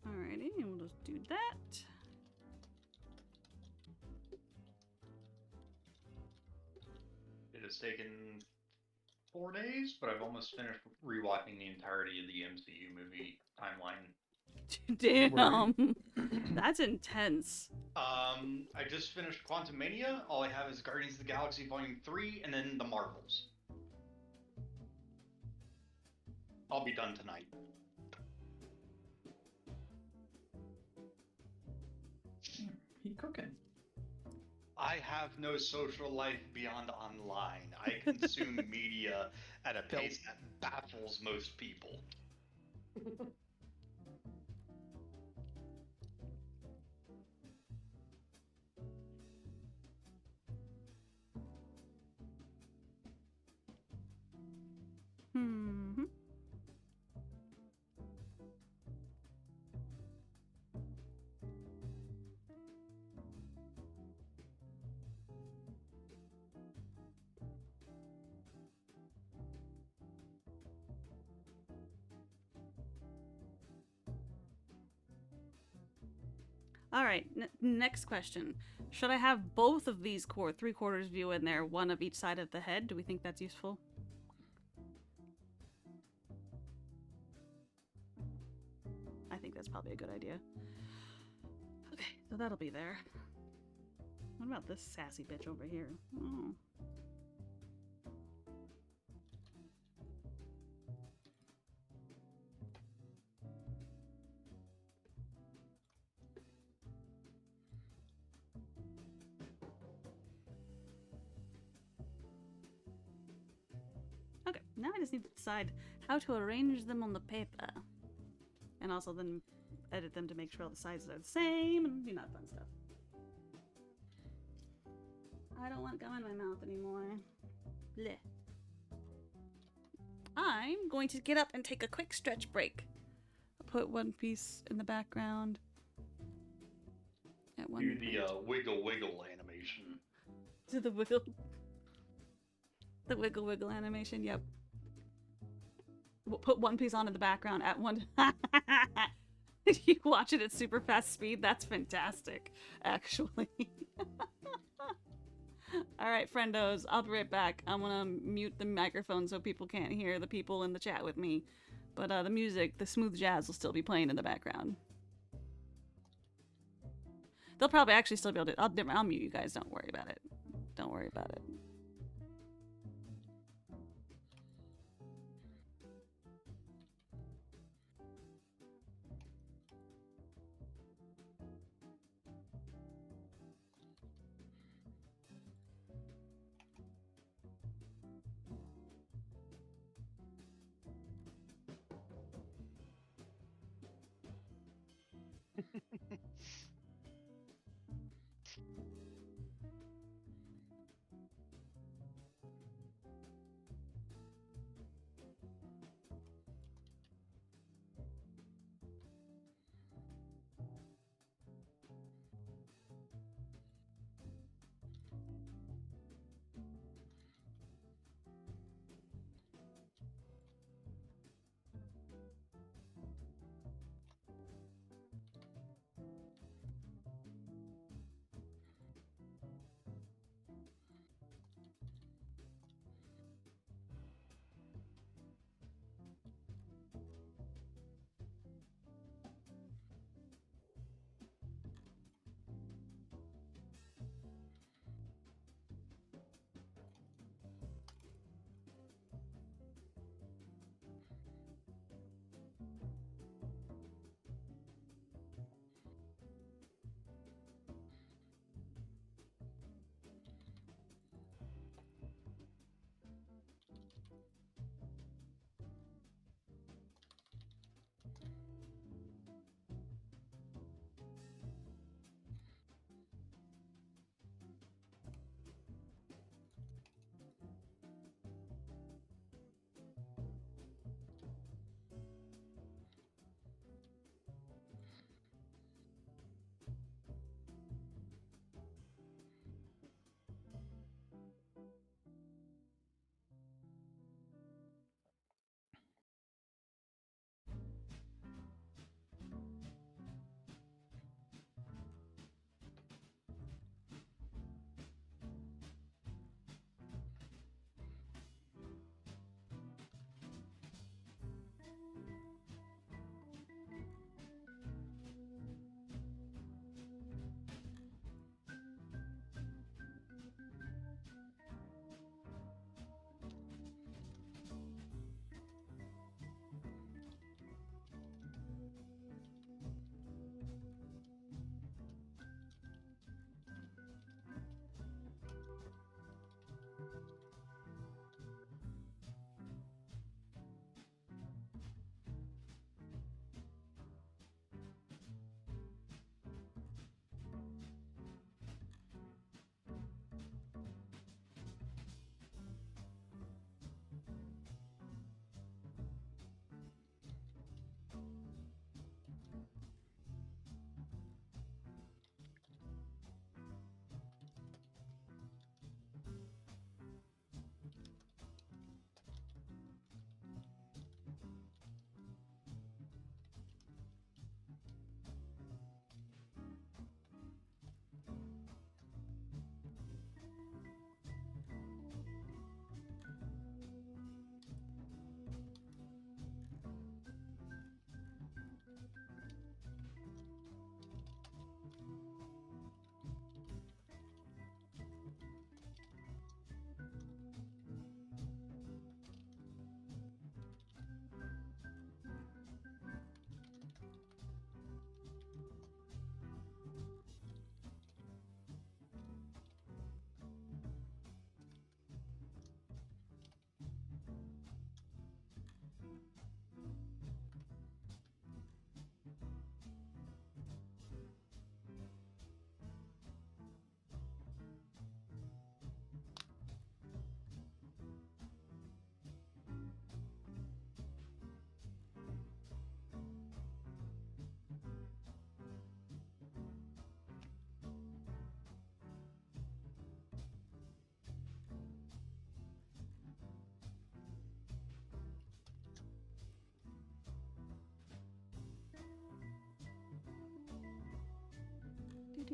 Alrighty, and we'll just do that. It has taken 4 days, but I've almost finished rewatching the entirety of the MCU movie timeline. Damn. That's intense. I just finished Quantumania. All I have is Guardians of the Galaxy Volume 3 and then the Marvels. I'll be done tonight. He cooking. I have no social life beyond online. I consume media at a pace that baffles most people. Hmm. All right, next question. Should I have both of these core 3/4 view in there, one of each side of the head? Do we think that's useful? I think that's probably a good idea. Okay, so that'll be there. What about this sassy bitch over here? Oh. Okay, now I just need to decide how to arrange them on the paper. And also then edit them to make sure all the sizes are the same and, you know, fun stuff. I don't want gum in my mouth anymore. Blech. I'm going to get up and take a quick stretch break. I'll put One Piece in the background. At one Do the wiggle wiggle animation. To the wiggle. The wiggle wiggle animation, yep. We'll put One Piece on in the background at one. You watch it at super fast speed? That's fantastic, actually. Alright, friendos, I'll be right back. I'm gonna mute the microphone so people can't hear the people in the chat with me. But the music, the smooth jazz will still be playing in the background. They'll probably actually still be able to... I'll mute you guys, don't worry about it. Don't worry about it.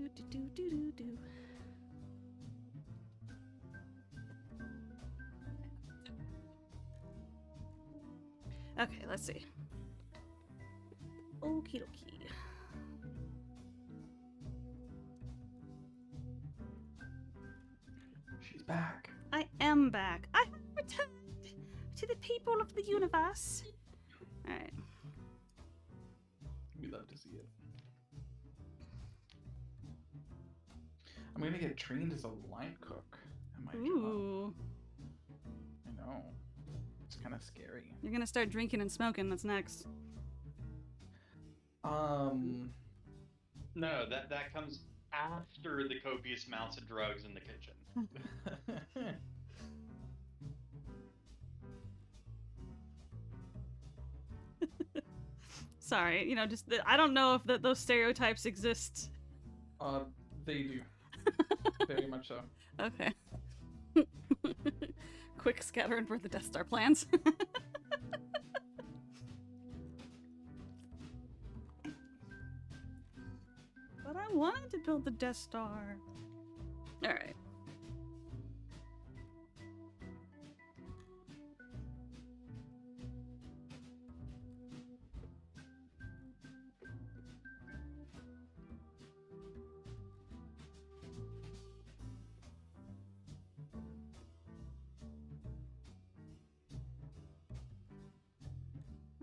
do do do do do do. Okay, let's see. Okie dokie. She's back. I am back. I have returned to the people of the universe. Alright. We love to see it. I'm gonna get trained as a line cook at my job. Ooh. I know. It's kind of scary. You're gonna start drinking and smoking. That's next. No, that comes after the copious amounts of drugs in the kitchen. Sorry, you know, just I don't know if those stereotypes exist. They do. Very much so. Okay. Quick scattering for the Death Star plans. But I wanted to build the Death Star. Alright.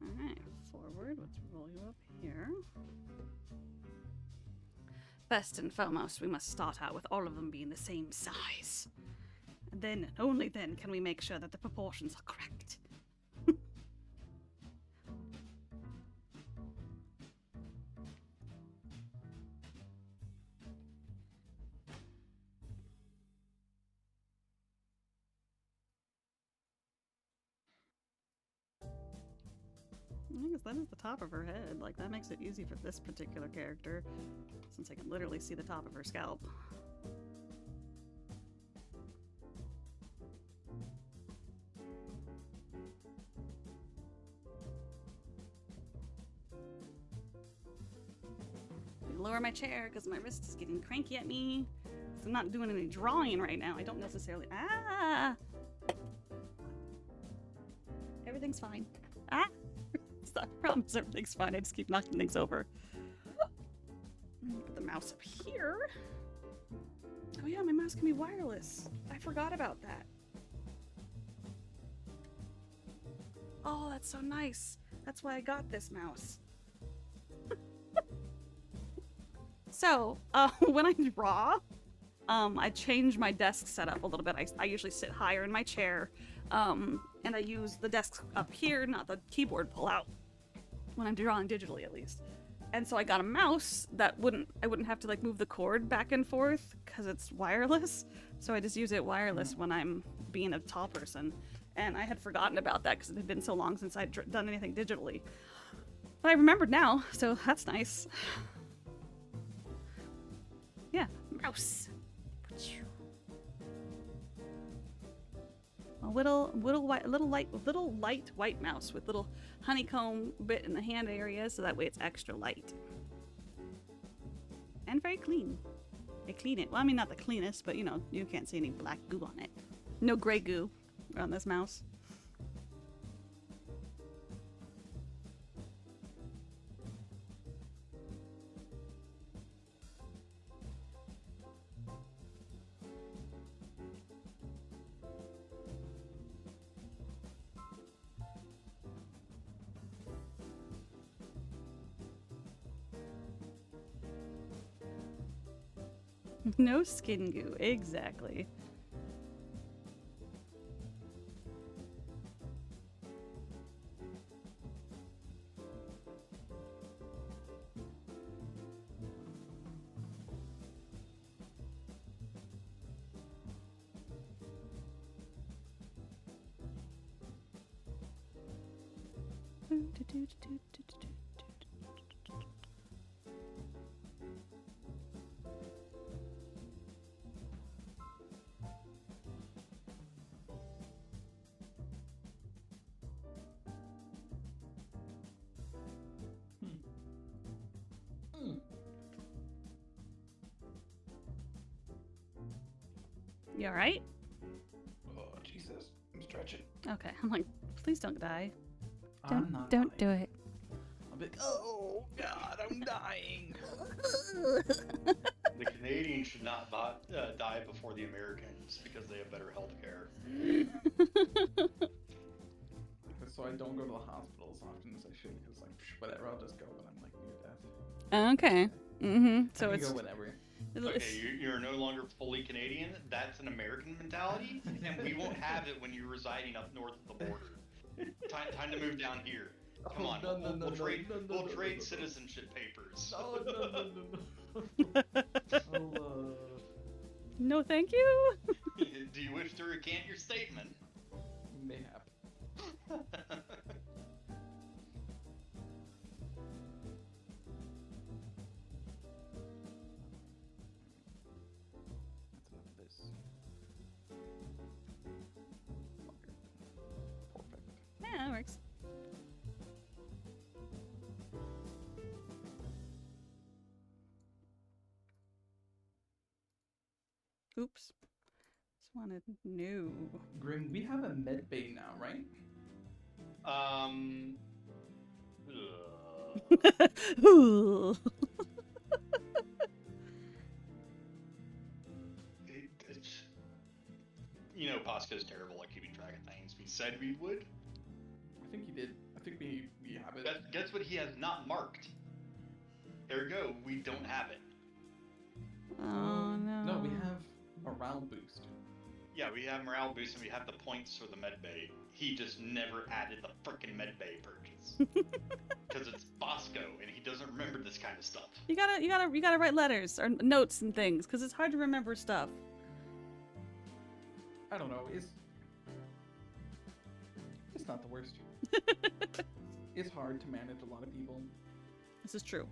Alright, forward. Let's roll you up here. First and foremost, we must start out with all of them being the same size. And then, and only then, can we make sure that the proportions are correct. I guess that is the top of her head. Like, that makes it easy for this particular character, since I can literally see the top of her scalp. Lower my chair because my wrist is getting cranky at me. So I'm not doing any drawing right now. I don't necessarily. Ah! Everything's fine. Ah! I promise everything's fine. I just keep knocking things over. Put the mouse up here. Oh yeah, my mouse can be wireless. I forgot about that. Oh, that's so nice. That's why I got this mouse. So, when I draw, I change my desk setup a little bit. I usually sit higher in my chair, and I use the desk up here, not the keyboard pull out, when I'm drawing digitally at least. And so I got a mouse that I wouldn't have to like move the cord back and forth because it's wireless. So I just use it wireless when I'm being a tall person. And I had forgotten about that because it had been so long since I'd done anything digitally. But I remembered now, so that's nice. Yeah, mouse. A little light white mouse with little honeycomb bit in the hand area, so that way it's extra light and very clean. I clean it. Well, I mean not the cleanest, but you know you can't see any black goo on it. No gray goo on this mouse. No skin goo, exactly. You alright? Oh, Jesus. I'm stretching. Okay. I'm like, please don't die. I'm not Don't do dying. it. I'll be, oh, God, I'm dying. The Canadians should not die before the Americans because they have better health care. So I don't go to the hospital as often as I should, because, like, whatever, I'll just go when I'm, like, near death. Okay. Mm-hmm. So I can it's go whenever. Okay, you're no longer fully Canadian. That's an American mentality, and we won't have it when you're residing up north of the border. Time to move down here. Come on, we'll trade citizenship papers. I'll, no, thank you. Do you wish to recant your statement? mayhap. That's enough of this. Perfect. Yeah, that works. Oops. Just wanted new. Grim, we have a med bay now, right? Ooh. You know, Pasco's terrible at keeping track of things. We said we would. I think he did. I think we have it. Guess what he has not marked? There we go. We don't have it. Oh no. No, we have morale boost. Yeah, we have morale boost and we have the points for the med bay. He just never added the frickin' med bay purchase. Because it's Bosco and he doesn't remember this kind of stuff. You gotta write letters or notes and things because it's hard to remember stuff. I don't know. It's not the worst. It's hard to manage a lot of people. This is true.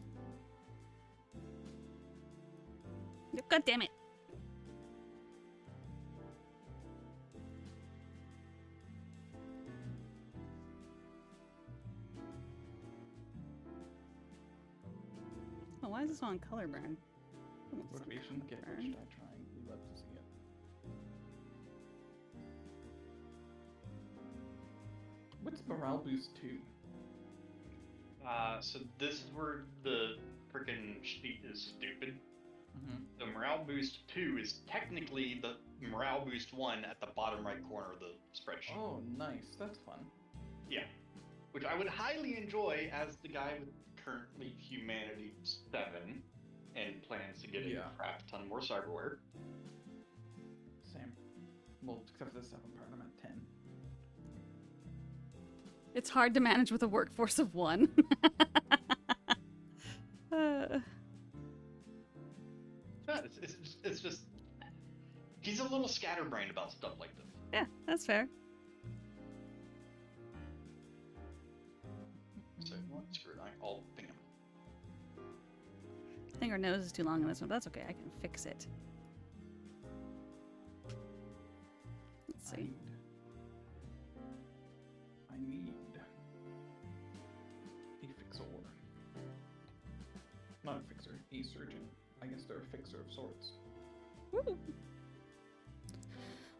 God damn it. Oh, why is this on color burn? Motivation, get rich, die trying. We love to see it. What's morale boost 2? So this is where the frickin' sheet is stupid. Mm-hmm. The morale boost 2 is technically the morale boost 1 at the bottom right corner of the spreadsheet. Oh, nice. That's fun. Yeah. Which I would highly enjoy as the guy with currently Humanity 7 and plans to get a crap ton more cyberware. Same. Well, except for the 7 part, I'm at 10. It's hard to manage with a workforce of 1. It's just he's a little scatterbrained about stuff like this. Yeah, that's fair. So screw it. I'll ping him. I think our nose is too long on this one, but that's okay. I can fix it. Let's see. I need a fixer. Not a fixer, a surgeon. I guess they're a fixer of sorts. Woo.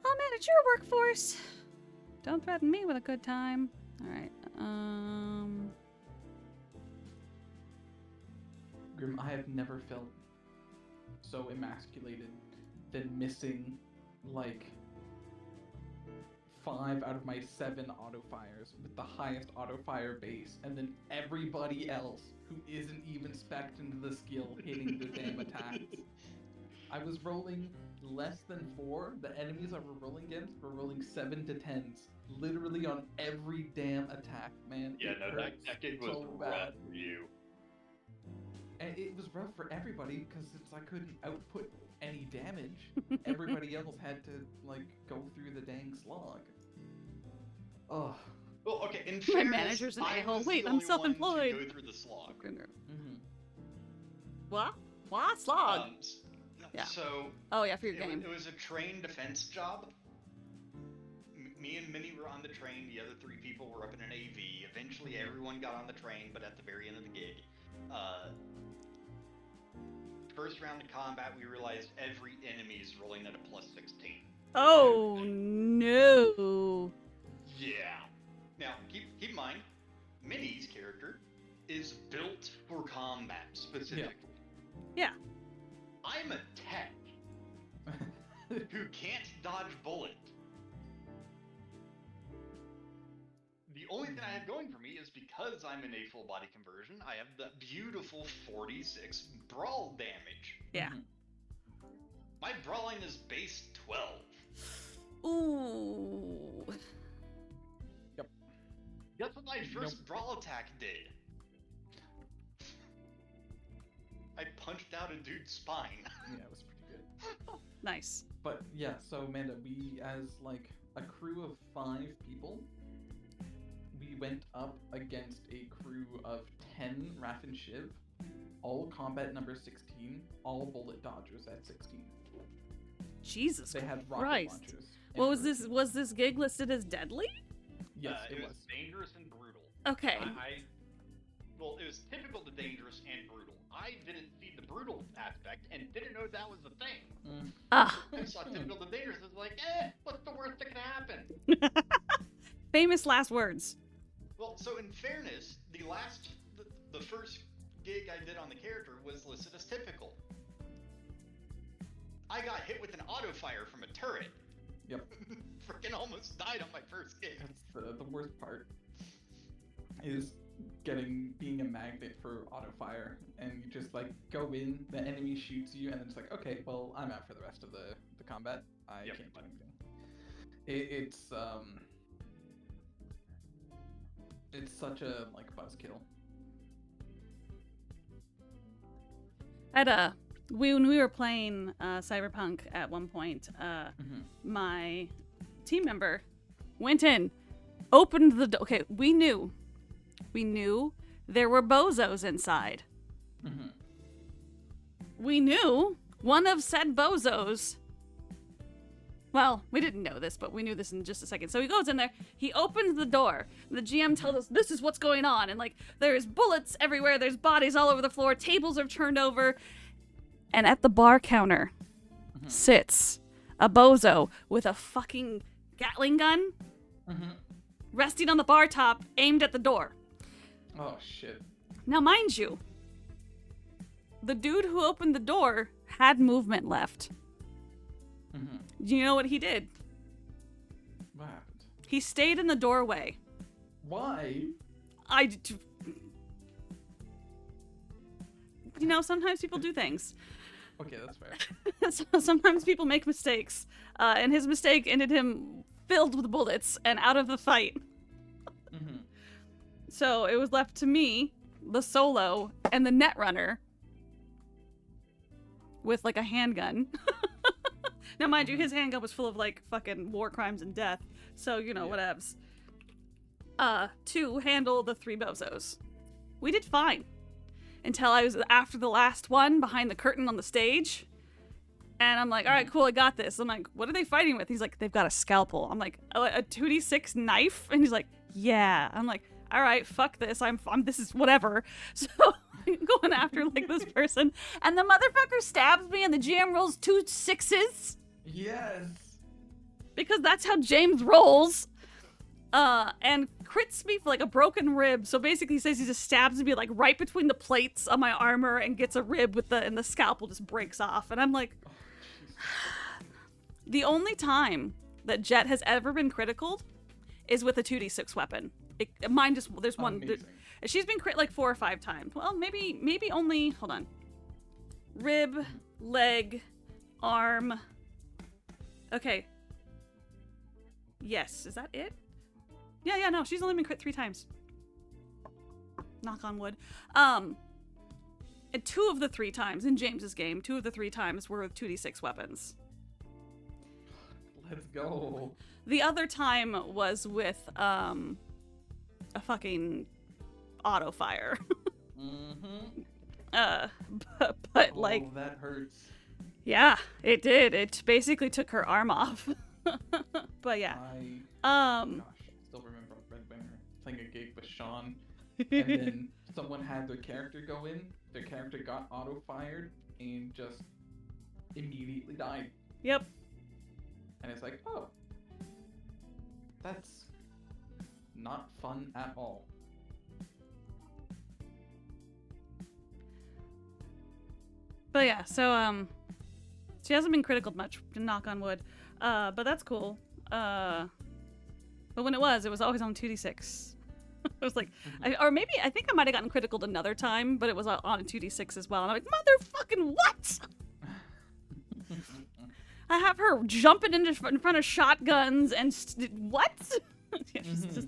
I'll manage your workforce. Don't threaten me with a good time. All right. Grim, I have never felt so emasculated than missing, like, 5 out of my 7 auto fires with the highest auto fire base, and then everybody else who isn't even spec'd into the skill hitting the damn attacks. I was rolling less than 4. The enemies I were rolling against were rolling 7 to 10s, literally on every damn attack, man. Yeah, It no, hurts that gig was so rough bad. for you. And it was rough for everybody because since I couldn't output any damage, everybody else had to, like, go through the dang slog. Oh. Well, okay, in My fairness, manager's an I a-hole. was Wait, the I'm only one to self-employed. go through the slog. Mm-hmm. What? What? Slog? Yeah. So Oh, yeah, for your game. it was a train defense job. Me and Minnie were on the train. The other 3 people were up in an AV. Eventually, everyone got on the train, but at the very end of the gig, first round of combat, we realized every enemy is rolling at a +16. Oh no. Yeah. Now, keep in mind, Minnie's character is built for combat specifically. Yeah. I'm a tech who can't dodge bullet. The only thing I have going for me is because I'm in a full body conversion, I have the beautiful 46 brawl damage. Yeah. My brawling is base 12. Ooh. Guess what my first brawl attack did? I punched out a dude's spine. Yeah, it was pretty good. Nice. But yeah, so Amanda, we as like a crew of 5 people, we went up against a crew of 10 Raph and Shiv, all combat number 16, all bullet dodgers at 16. Jesus They had rocket Christ. launchers. What was this? Was this gig listed as deadly? Yes, it was. dangerous and brutal. Okay. Well, it was typical to dangerous and brutal. I didn't see the brutal aspect and didn't know that was the thing. Ah. I saw typical to dangerous and was like, what's the worst that can happen? Famous last words. Well, so in fairness, the first gig I did on the character was listed as typical. I got hit with an auto fire from a turret. Yep. Freaking almost died on my first gig. That's the worst part. Is being a magnet for auto fire, and you just like go in, the enemy shoots you, and it's like, okay, well, I'm out for the rest of the combat. I Yep. can't do anything. It's such a like buzzkill. When we were playing Cyberpunk at one point, my team member went in, opened the door. Okay, we knew there were bozos inside. We knew one of said bozos. Well, we didn't know this, but we knew this in just a second. So he goes in there, he opens the door. The GM tells us this is what's going on. And like, there's bullets everywhere, there's bodies all over the floor, tables are turned over. And at the bar counter sits a bozo with a fucking Gatling gun resting on the bar top, aimed at the door. Oh, shit. Now, mind you, the dude who opened the door had movement left. Do you know what he did? What happened? He stayed in the doorway. Why? Sometimes people do things. Okay, that's fair. So sometimes people make mistakes. And his mistake ended him filled with bullets and out of the fight. So it was left to me, the solo, and the netrunner with like a handgun. Now, mind you, his handgun was full of like fucking war crimes and death. So, whatevs. To handle the 3 bozos. We did fine. Until I was after the last one behind the curtain on the stage. And I'm like, all right, cool, I got this. I'm like, what are they fighting with? He's like, they've got a scalpel. I'm like, a 2d6 knife? And he's like, yeah. I'm like, all right, fuck this. I'm this is whatever. So I'm going after like this person. And the motherfucker stabs me and the GM rolls 2 6s. Yes. Because that's how James rolls. And crits me for like a broken rib. So basically he says he just stabs me like right between the plates on my armor and gets a rib and the scalpel just breaks off. And I'm like, the only time that Jet has ever been critical is with a 2d6 weapon. There's one. Amazing. She's been crit like 4 or 5 times. Well, maybe only, hold on. Rib, leg, arm. Okay. Yes, is that it? Yeah, no, she's only been crit 3 times. Knock on wood. And 2 of the 3 times in James's game, 2 of the 3 times were with 2d6 weapons. Let's go. The other time was with a fucking auto fire. But like, that hurts. yeah, it did. It basically took her arm off. But yeah. Gosh, I still remember Red Winter playing a gig with Sean, and then someone had their character go in, their character got auto-fired, and just immediately died. Yep. And it's like, oh, that's not fun at all. But yeah, so she hasn't been critical much, knock on wood. But that's cool. But when it was always on 2d6. It was like, or maybe I think I might have gotten critical another time, but it was on a 2d6 as well. And I'm like, motherfucking what? I have her jumping in front of shotguns and what? Yeah, just The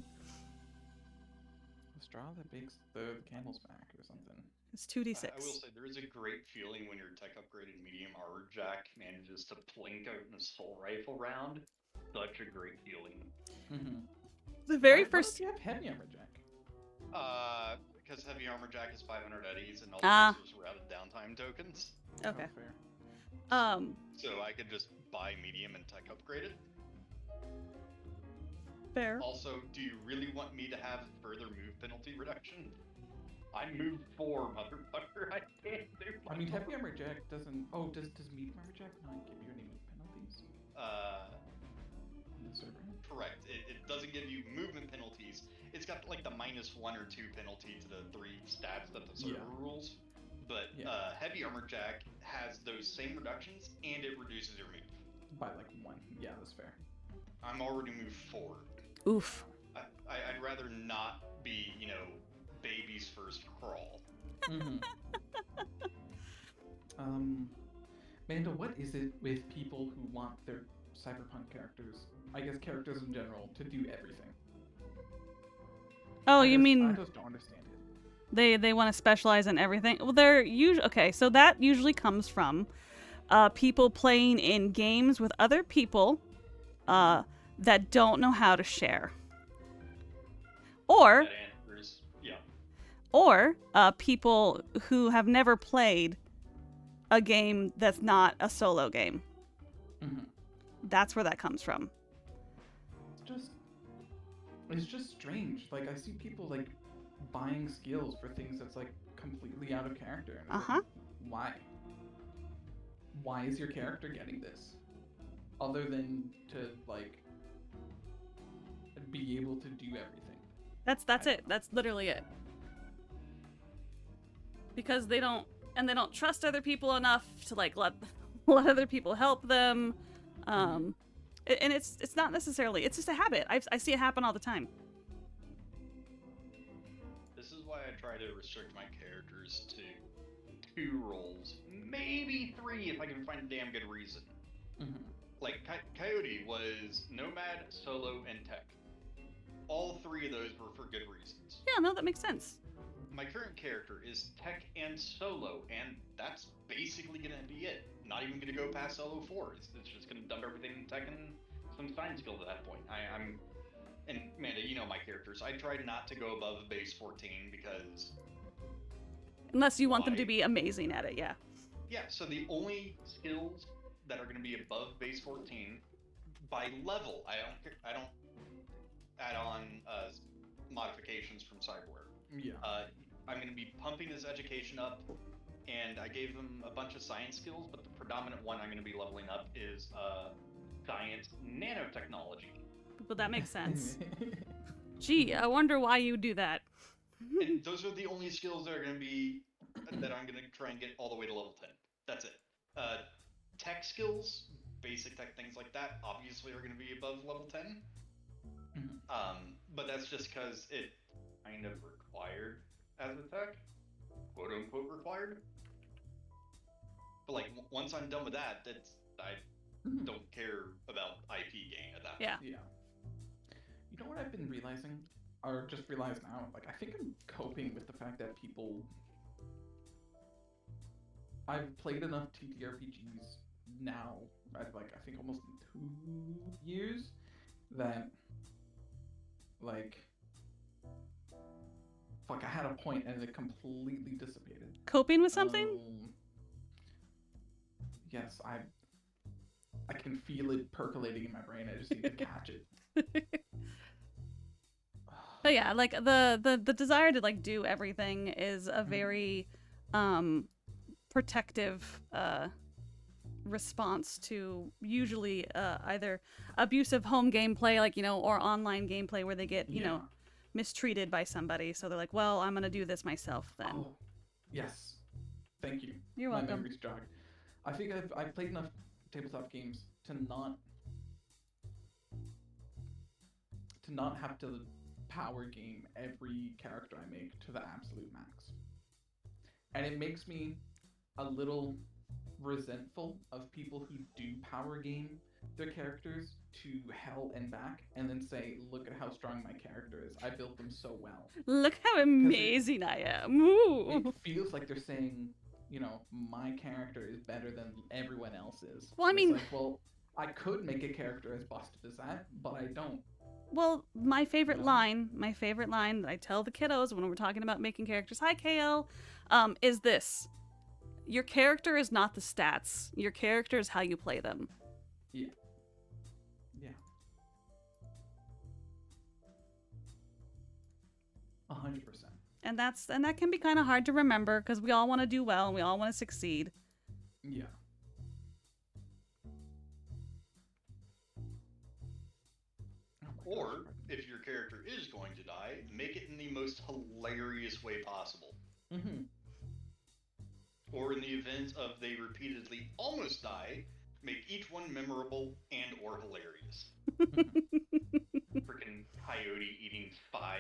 straw that bakes the camel's back or something. it's 2d6. I will say there is a great feeling when your tech upgraded medium armor jack manages to plink out an assault rifle round. Such a great feeling. The very Why first. don't you have heavy armor jack? Because heavy armor jack is 500 eddies and all Ah. those routed downtime tokens. Okay. Oh, fair. So I could just buy medium and tech upgrade it. Fair. Also, do you really want me to have further move penalty reduction? I moved 4, motherfucker. I can't do. I mean, heavy armor jack doesn't. Oh, does medium armor jack not give you any move penalties on the server? Correct. It doesn't give you movement penalties. It's got like the -1 or 2 penalty to the 3 stats that the server rules. But Yeah. heavy armor jack has those same reductions and it reduces your move. By like 1. Yeah, that's fair. I'm already moved 4. Oof. I'd rather not be, baby's first crawl. Amanda, what is it with people who want their cyberpunk characters, I guess characters in general, to do everything? Oh, I you just- mean I just don't understand it. they want to specialize in everything? Well, they're usually okay. So that usually comes from people playing in games with other people that don't know how to share, or That answers, yeah. or people who have never played a game that's not a solo game. That's where that comes from. It's just strange. Like, I see people like buying skills for things that's like completely out of character. And it's like, why? Why is your character getting this? Other than to like be able to do everything. That's it. That's literally it. Because they don't trust other people enough to like let other people help them. And it's not necessarily, it's just a habit. I see it happen all the time. This is why I try to restrict my characters to 2 roles, maybe 3 if I can find a damn good reason. Like Coyote was Nomad, Solo, and Tech. All 3 of those were for good reasons. Yeah, no, that makes sense. My current character is Tech and Solo, and that's basically gonna be it. Not even gonna go past Solo 4. It's just gonna dump everything in Tech and some science skills at that point. And Amanda, you know my characters. I tried not to go above base 14 because... Unless you want them to Why? be amazing at it, yeah. Yeah, so the only skills that are gonna be above base 14 by level, I don't add on modifications from Cyberware. Yeah. I'm going to be pumping his education up, and I gave him a bunch of science skills, but the predominant one I'm going to be leveling up is science nanotechnology. But that makes sense. Gee, I wonder why you do that. And those are the only skills that are going to be that I'm going to try and get all the way to level 10. That's it. Tech skills, basic tech things like that, obviously are going to be above level 10. But that's just because it kind of required as a tech, quote unquote required. But like once I'm done with that, I don't care about IP gain at that point. Yeah. Yeah. You know what I've been realizing, or just realized now? Like, I think I'm coping with the fact that people. I've played enough TTRPGs now, I've like I think almost 2 years, that like. Fuck, I had a point and it completely dissipated. Coping with something? Yes, I can feel it percolating in my brain. I just need to catch it. But yeah, like the desire to like do everything is a very protective response to usually either abusive home gameplay, like, you know, or online gameplay where they get, you know, mistreated by somebody. So they're like, well, I'm going to do this myself then. Oh, yes. Thank you. You're My welcome. memory's jogged. I think I've played enough tabletop games to not have to power game every character I make to the absolute max. And it makes me a little resentful of people who do power game their characters to hell and back and then say, look at how strong my character is. I built them so well. Look how amazing I am. Ooh. It feels like they're saying, you know, my character is better than everyone else's. Well, I And it's mean- like, well, I could make a character as busted as that, but I don't. Well, my favorite No. line that I tell the kiddos when we're talking about making characters, hi KL, is this. Your character is not the stats. Your character is how you play them. Yeah. 100%. And that can be kind of hard to remember because we all want to do well and we all want to succeed. Yeah. Oh my Or, gosh, if your character is going to die, make it in the most hilarious way possible. Mm-hmm. Or in the event of they repeatedly almost die, make each one memorable and or hilarious. Freaking Coyote eating 5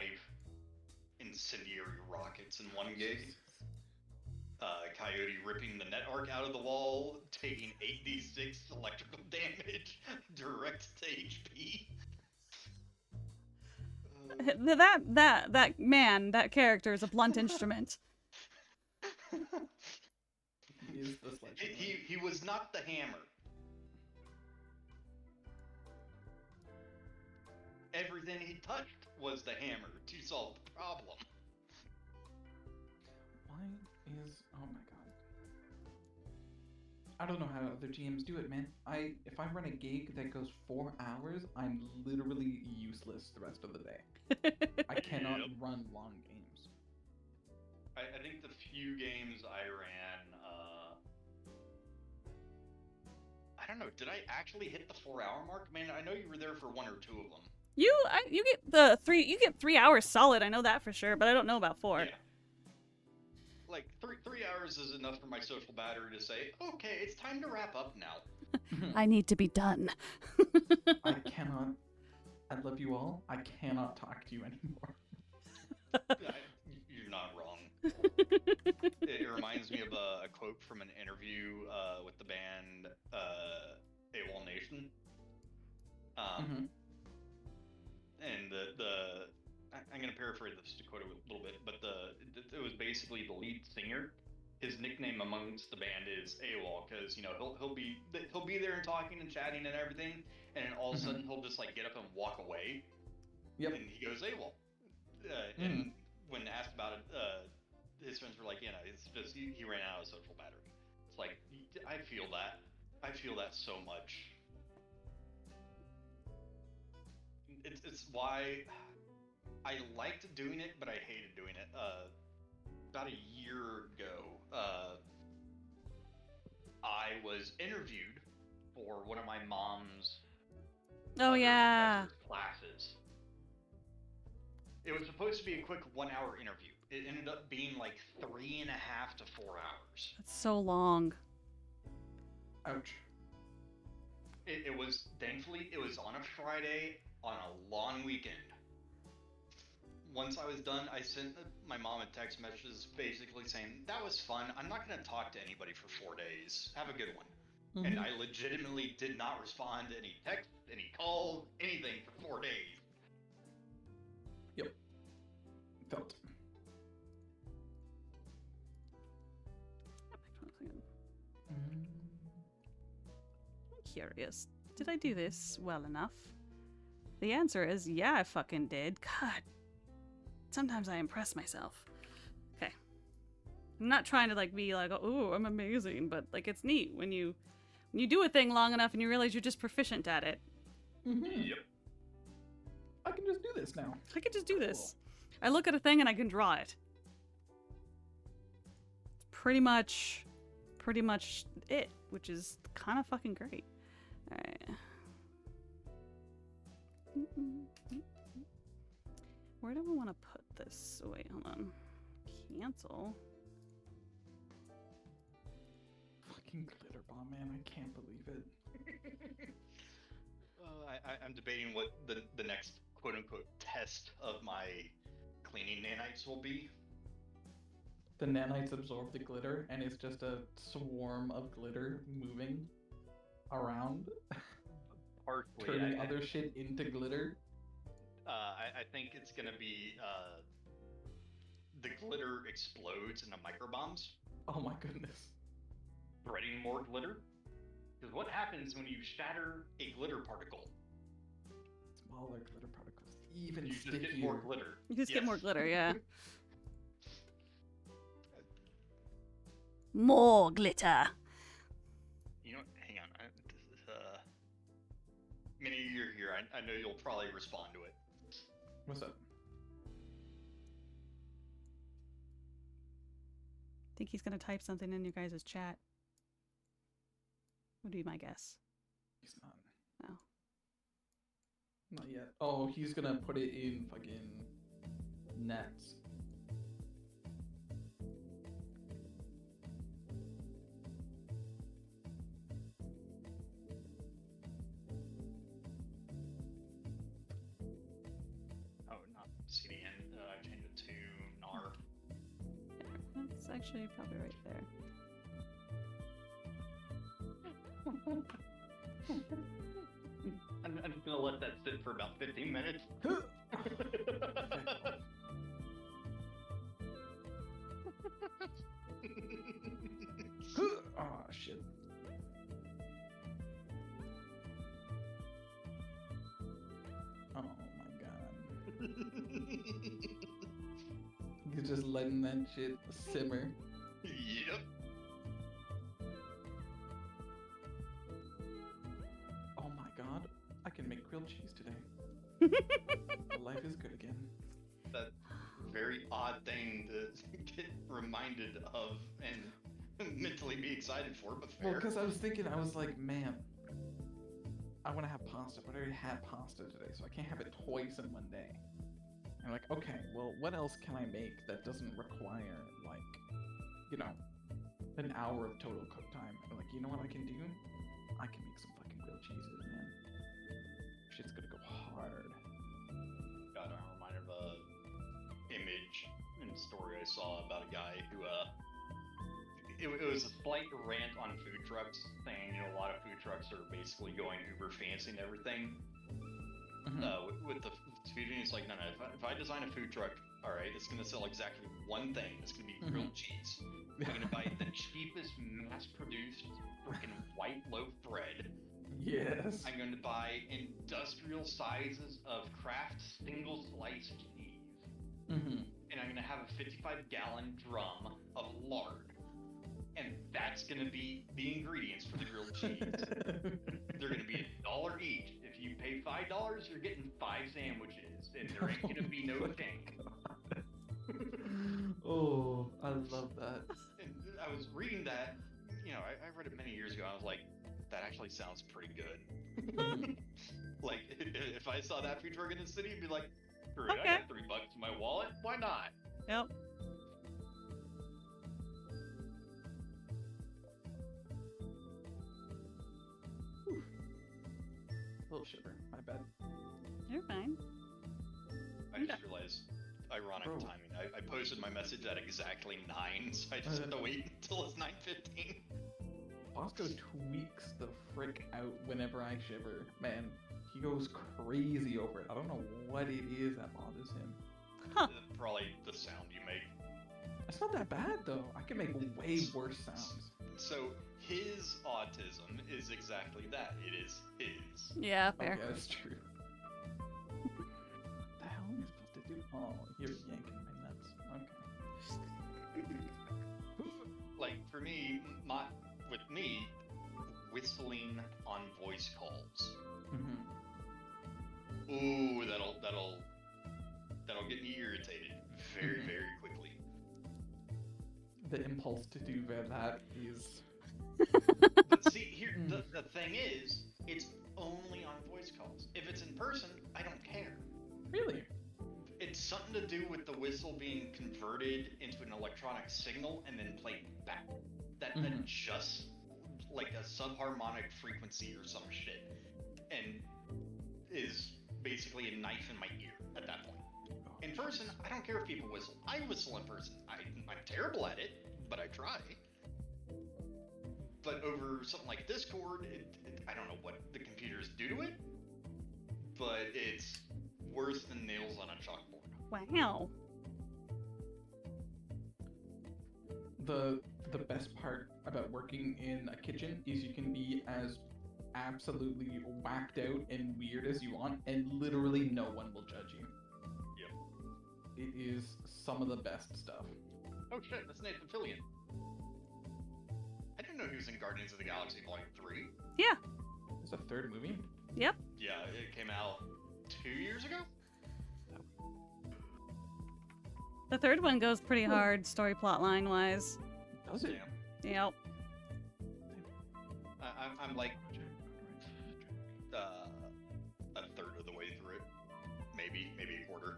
incendiary rockets in one gig. Coyote ripping the net arc out of the wall, taking 8d6 electrical damage direct to HP. That character is a blunt instrument. He is the sledgehammer. He was not the hammer. Everything he touched was the hammer to solve the problem. Why is... Oh my god. I don't know how other GMs do it, man. If I run a gig that goes 4 hours, I'm literally useless the rest of the day. I cannot Yep. run long games. I think the few games I ran, I don't know, did I actually hit the 4-hour mark? Man, I know you were there for 1 or 2 of them. You get 3 hours solid. I know that for sure, but I don't know about 4. Yeah. Like, 3 hours is enough for my social battery to say, okay, it's time to wrap up now. I need to be done. I cannot... I love you all. I cannot talk to you anymore. You're not wrong. It reminds me of a quote from an interview with the band AWOL Nation. Mhm. And I'm gonna paraphrase this to quote it a little bit, but it was basically the lead singer. His nickname amongst the band is AWOL because, you know, he'll be there and talking and chatting and everything, and then all of a sudden he'll just like get up and walk away. Yep. And he goes AWOL. And when asked about it, his friends were like, you know, it's just he ran out of social battery. It's like, I feel that. I feel that so much. It's why I liked doing it, but I hated doing it. About a year ago, I was interviewed for one of my mom's Oh other yeah. professor's classes. It was supposed to be a quick 1-hour interview. It ended up being like 3.5 to 4 hours. That's so long. Ouch. It was, thankfully, it was on a Friday on a long weekend. Once I was done, I sent my mom a text message basically saying, that was fun. I'm not going to talk to anybody for 4 days. Have a good one. And I legitimately did not respond to any text, any calls, anything for 4 days. Felt. I'm curious. Did I do this well enough? The answer is yeah, I fucking did. God. Sometimes I impress myself. Okay. I'm not trying to like be like, oh, I'm amazing, but like it's neat when you do a thing long enough and you realize you're just proficient at it. Yep. I can just do this now. I could just do this. I look at a thing and I can draw it. Pretty much it. which is kind of fucking great. All right. Where do we want to put this? Oh, wait, hold on. Cancel. Fucking glitter bomb, man! I can't believe it. I'm debating what the next quote unquote test of my cleaning nanites will be. The nanites absorb the glitter, and it's just a swarm of glitter moving around, Partially, turning other shit into glitter. I think it's gonna be the glitter explodes into microbombs, Oh my goodness. spreading more glitter. Because what happens when you shatter a glitter particle? Smaller glitter particles, even You just stickier. get more glitter. You just get more Yes. glitter, yeah. More glitter. You know, hang on. This is, Minnie, you're here. I know you'll probably respond to it. What's up? I think he's gonna type something in your guys' chat. Would be my guess. He's not. Oh. Not yet. Oh, he's gonna put it in fucking nets. Oh, not CDN. I changed it to NAR. That's actually probably right there. I'm just gonna let that sit for about 15 minutes. Oh shit. Oh my god. He's just letting that shit simmer. Yep. Oh my god. I can make grilled cheese today. Life is good again. That very odd thing to get reminded of and mentally be excited for, but Well, fair. because I was thinking, I was like, man, I want to have pasta, but I already had pasta today, so I can't have it twice in one day. And I'm like, okay, well, what else can I make that doesn't require, like, you know, an hour of total cook time? And like, you know what I can do? I can make some fucking grilled cheeses, man. Shit's gonna go hard. God, I'm reminded of a image and story I saw about a guy who, it was a slight rant on food trucks, saying, you know, a lot of food trucks are basically going uber fancy and everything. With the food, and it's like, no, if I design a food truck, all right, it's gonna sell exactly one thing. It's gonna be grilled cheese. I'm gonna buy the cheapest mass-produced freaking white loaf bread. Yes. I'm going to buy industrial sizes of Kraft single slice cheese. And I'm going to have a 55-gallon drum of lard. And that's going to be the ingredients for the grilled cheese. They're going to be $1 each. If you pay $5, you're getting 5 sandwiches. And there ain't going to be no tank. Oh, I love that. And I was reading that, you know, I read it many years ago. I was like, that actually sounds pretty good. Like, if I saw that food truck in the city, I'd be like, screw it, Okay. I got $3 in my wallet. Why not? Yep. Little shiver. My bad. You're fine. I just realized, ironic Bro. timing. I posted my message at exactly 9, so I just have to wait until it's 9:15. Bosco tweaks the frick out whenever I shiver. Man, he goes crazy over it. I don't know what it is that bothers him. Huh. Probably the sound you make. It's not that bad though. I can make way worse sounds. So his autism is exactly that. It is his. Yeah, Oh, fair. yeah, that's true. What the hell am I supposed to do? Oh, you're yanking my nuts. Okay. Like for me, with me, whistling on voice calls. Ooh, that'll get me irritated very, very quickly. The impulse to do that is But see, here the thing is, it's only on voice calls. If it's in person, I don't care. Really? It's something to do with the whistle being converted into an electronic signal and then played back. That adjusts like a subharmonic frequency or some shit, and is basically a knife in my ear at that point. In person, I don't care if people whistle. I whistle in person. I'm terrible at it, but I try. But over something like Discord, I don't know what the computers do to it, but it's worse than nails on a chalkboard. Wow. The best part about working in a kitchen is you can be as absolutely whacked out and weird as you want, and literally no one will judge you. Yep. It is some of the best stuff. Oh shit, that's Nathan Fillion. I didn't know he was in Guardians of the Galaxy Volume 3. Yeah. There's a third movie? Yep. Yeah, it came out 2 years ago? The third one goes pretty hard, story plot line wise. Does it? Yeah. Yep. I'm like a third of the way through it. Maybe a quarter.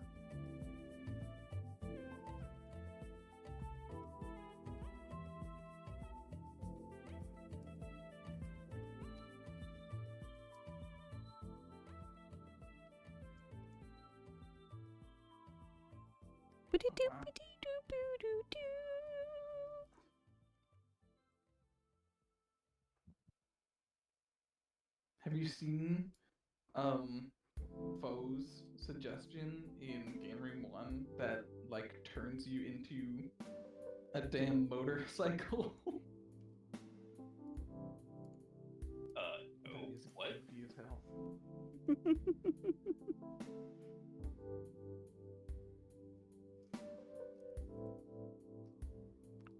Have you seen Foe's suggestion in Game 1 that like turns you into a damn motorcycle? That is What? creepy as hell.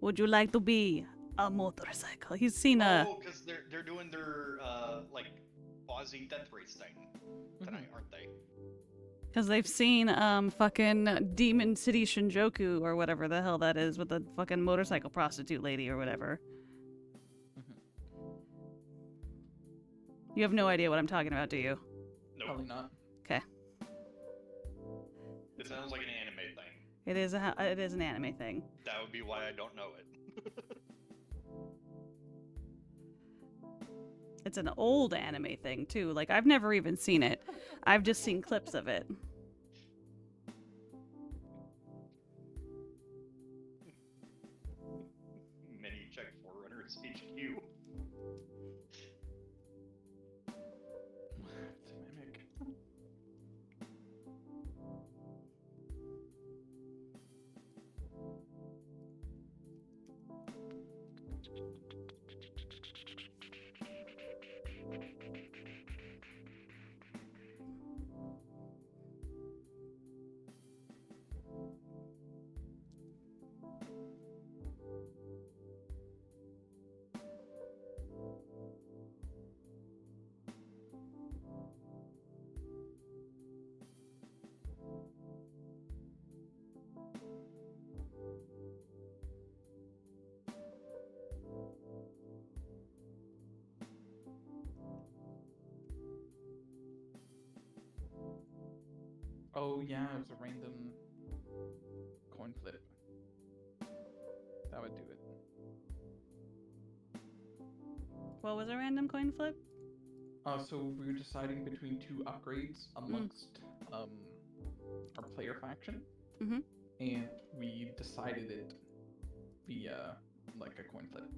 Would you like to be a motorcycle? He's seen a. Oh, because they're doing their like Aussie death race thing tonight, aren't they? Because they've seen fucking Demon City Shinjuku or whatever the hell that is with the fucking motorcycle prostitute lady or whatever. You have no idea what I'm talking about, do you? Nope. Probably not. Okay. It sounds like an anime thing. It is an anime thing. That would be why I don't know it. It's an old anime thing too. Like I've never even seen it. I've just seen clips of it. Mini check Forerunners HQ. It's a mimic. Oh yeah, it was a random coin flip. That would do it. What was a random coin flip? So we were deciding between two upgrades amongst our player faction, Mhm. and we decided it via like a coin flip.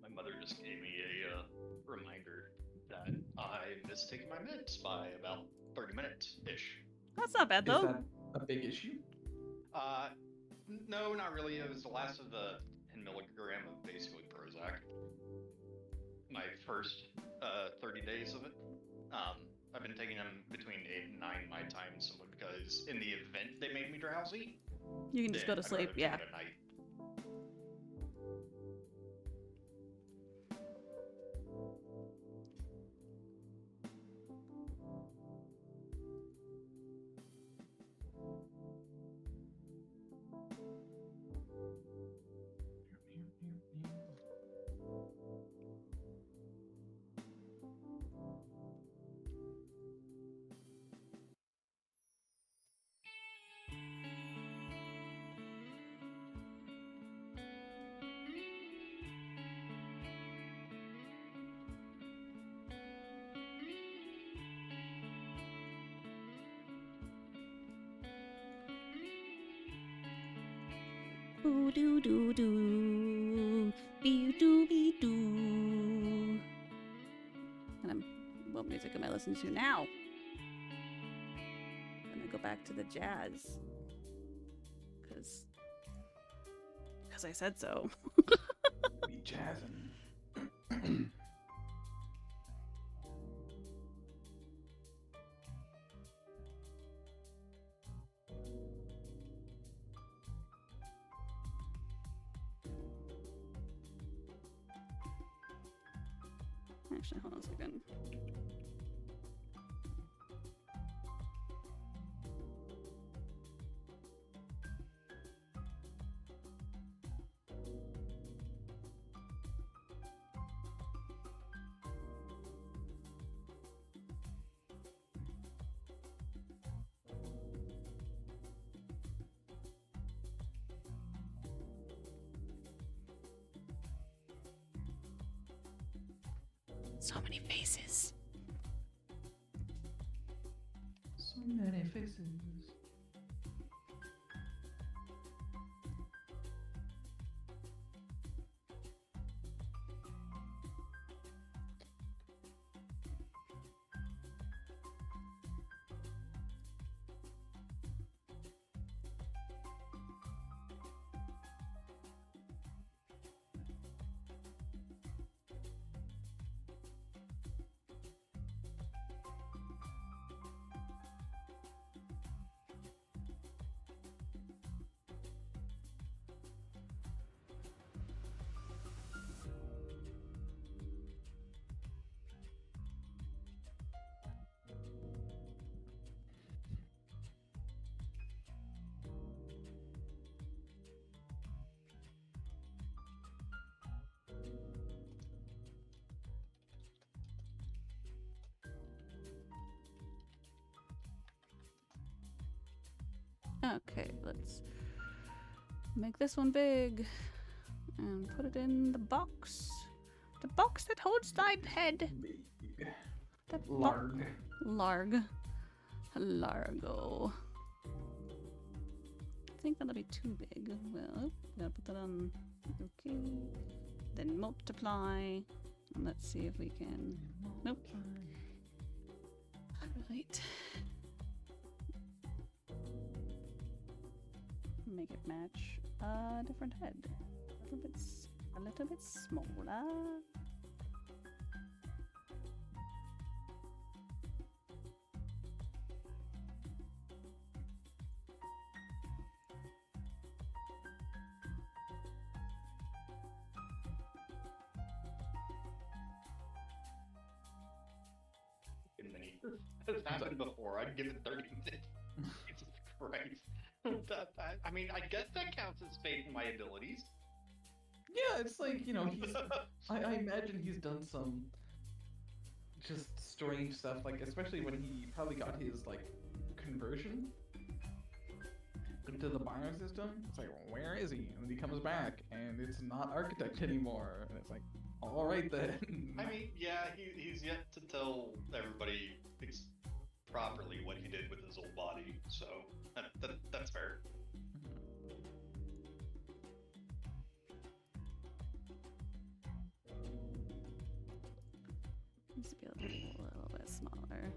My mother just gave me a reminder that I missed taking my meds by about 30 minutes-ish. That's not bad Is though. that a big issue? No, not really. It was the last of the 10 milligram of basically Prozac. My first 30 days of it. I've been taking them between 8 and 9 my time simply because in the event they made me drowsy, You can just go to then I'd sleep, rather yeah. take it at night. Ooh doo doo doo. Be doo be doo. And what music am I listening to now? I'm gonna go back to the jazz. Cause I said so. Be jazzing. Actually, hold on a second. So many faces. So many faces. Okay, let's make this one big and put it in the box. The box that holds thy head. Big. The Larg. Larg. Largo. I think that'll be too big. Well, gotta put that on. Okay. Then multiply. And let's see if we can. Nope. Right. Make it match a different head. A little bit smaller. This has happened before. I'd give it 30 minutes. Jesus Christ. I mean, I guess that counts as faith in my abilities. Yeah, it's like, you know, he's. I imagine he's done some just strange stuff, like, especially when he probably got his, like, conversion into the Bio system. It's like, where is he? And he comes back, and it's not Architect anymore. And it's like, alright then. I mean, yeah, he's yet to tell everybody properly what he did with his old body, so that's fair. Needs to be a little bit smaller.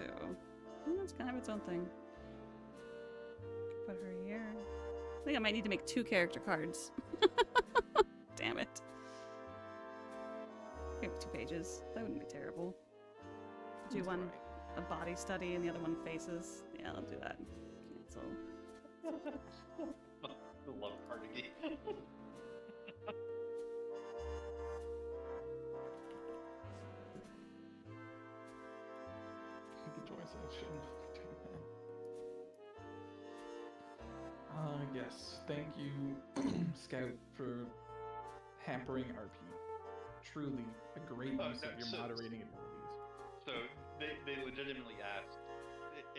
too. That's kind of its own thing. Put her here. I think I might need to make 2 character cards. Damn it. Maybe 2 pages. That wouldn't be terrible. Do That's one alright. a body study and the other one faces. Yeah, I'll do that. Cancel. The love Carnegie. The choice I shouldn't do that. Yes. Thank you, Scout, for hampering RP. Truly a great Oh, use no, of your so- moderating abilities. So they legitimately asked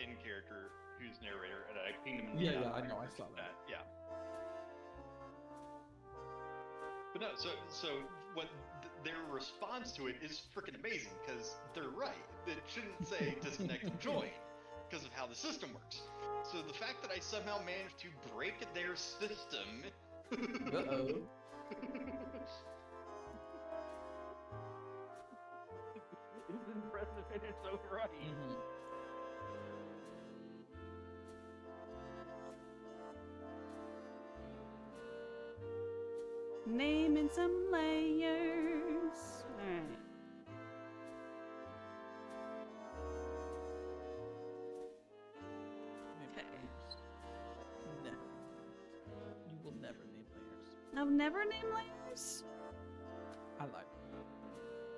in character who's narrator, and I pinged him in the Yeah, chat. yeah, I know, I saw that. Yeah. But no, so what their response to it is freaking amazing because they're right. It shouldn't say disconnect and join because of how the system works. So the fact that I somehow managed to break their system. Uh-oh. It's impressive and it's so right. Mm-hmm. Naming some layers. Alright. Okay. Never. You will never name layers. I've never named layers, I lied.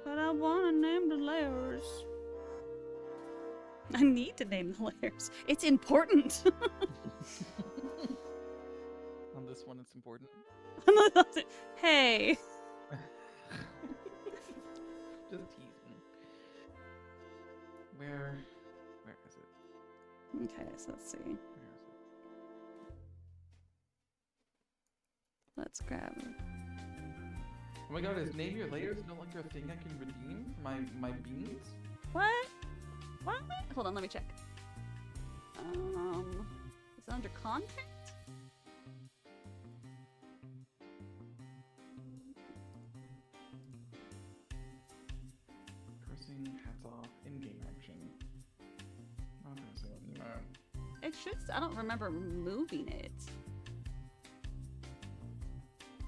but I want to name the layers. I need to name the layers. It's important. On this one, it's important. Hey. Just teasing. Where is it? Okay, so let's see. Where is it? Let's grab. Oh my god, is name your layers no longer a thing I can redeem for my beans? What? What? Hold on, let me check. Is it under content? Cursing, hats off, in-game action. Not gonna say emote. It should. I don't remember moving it.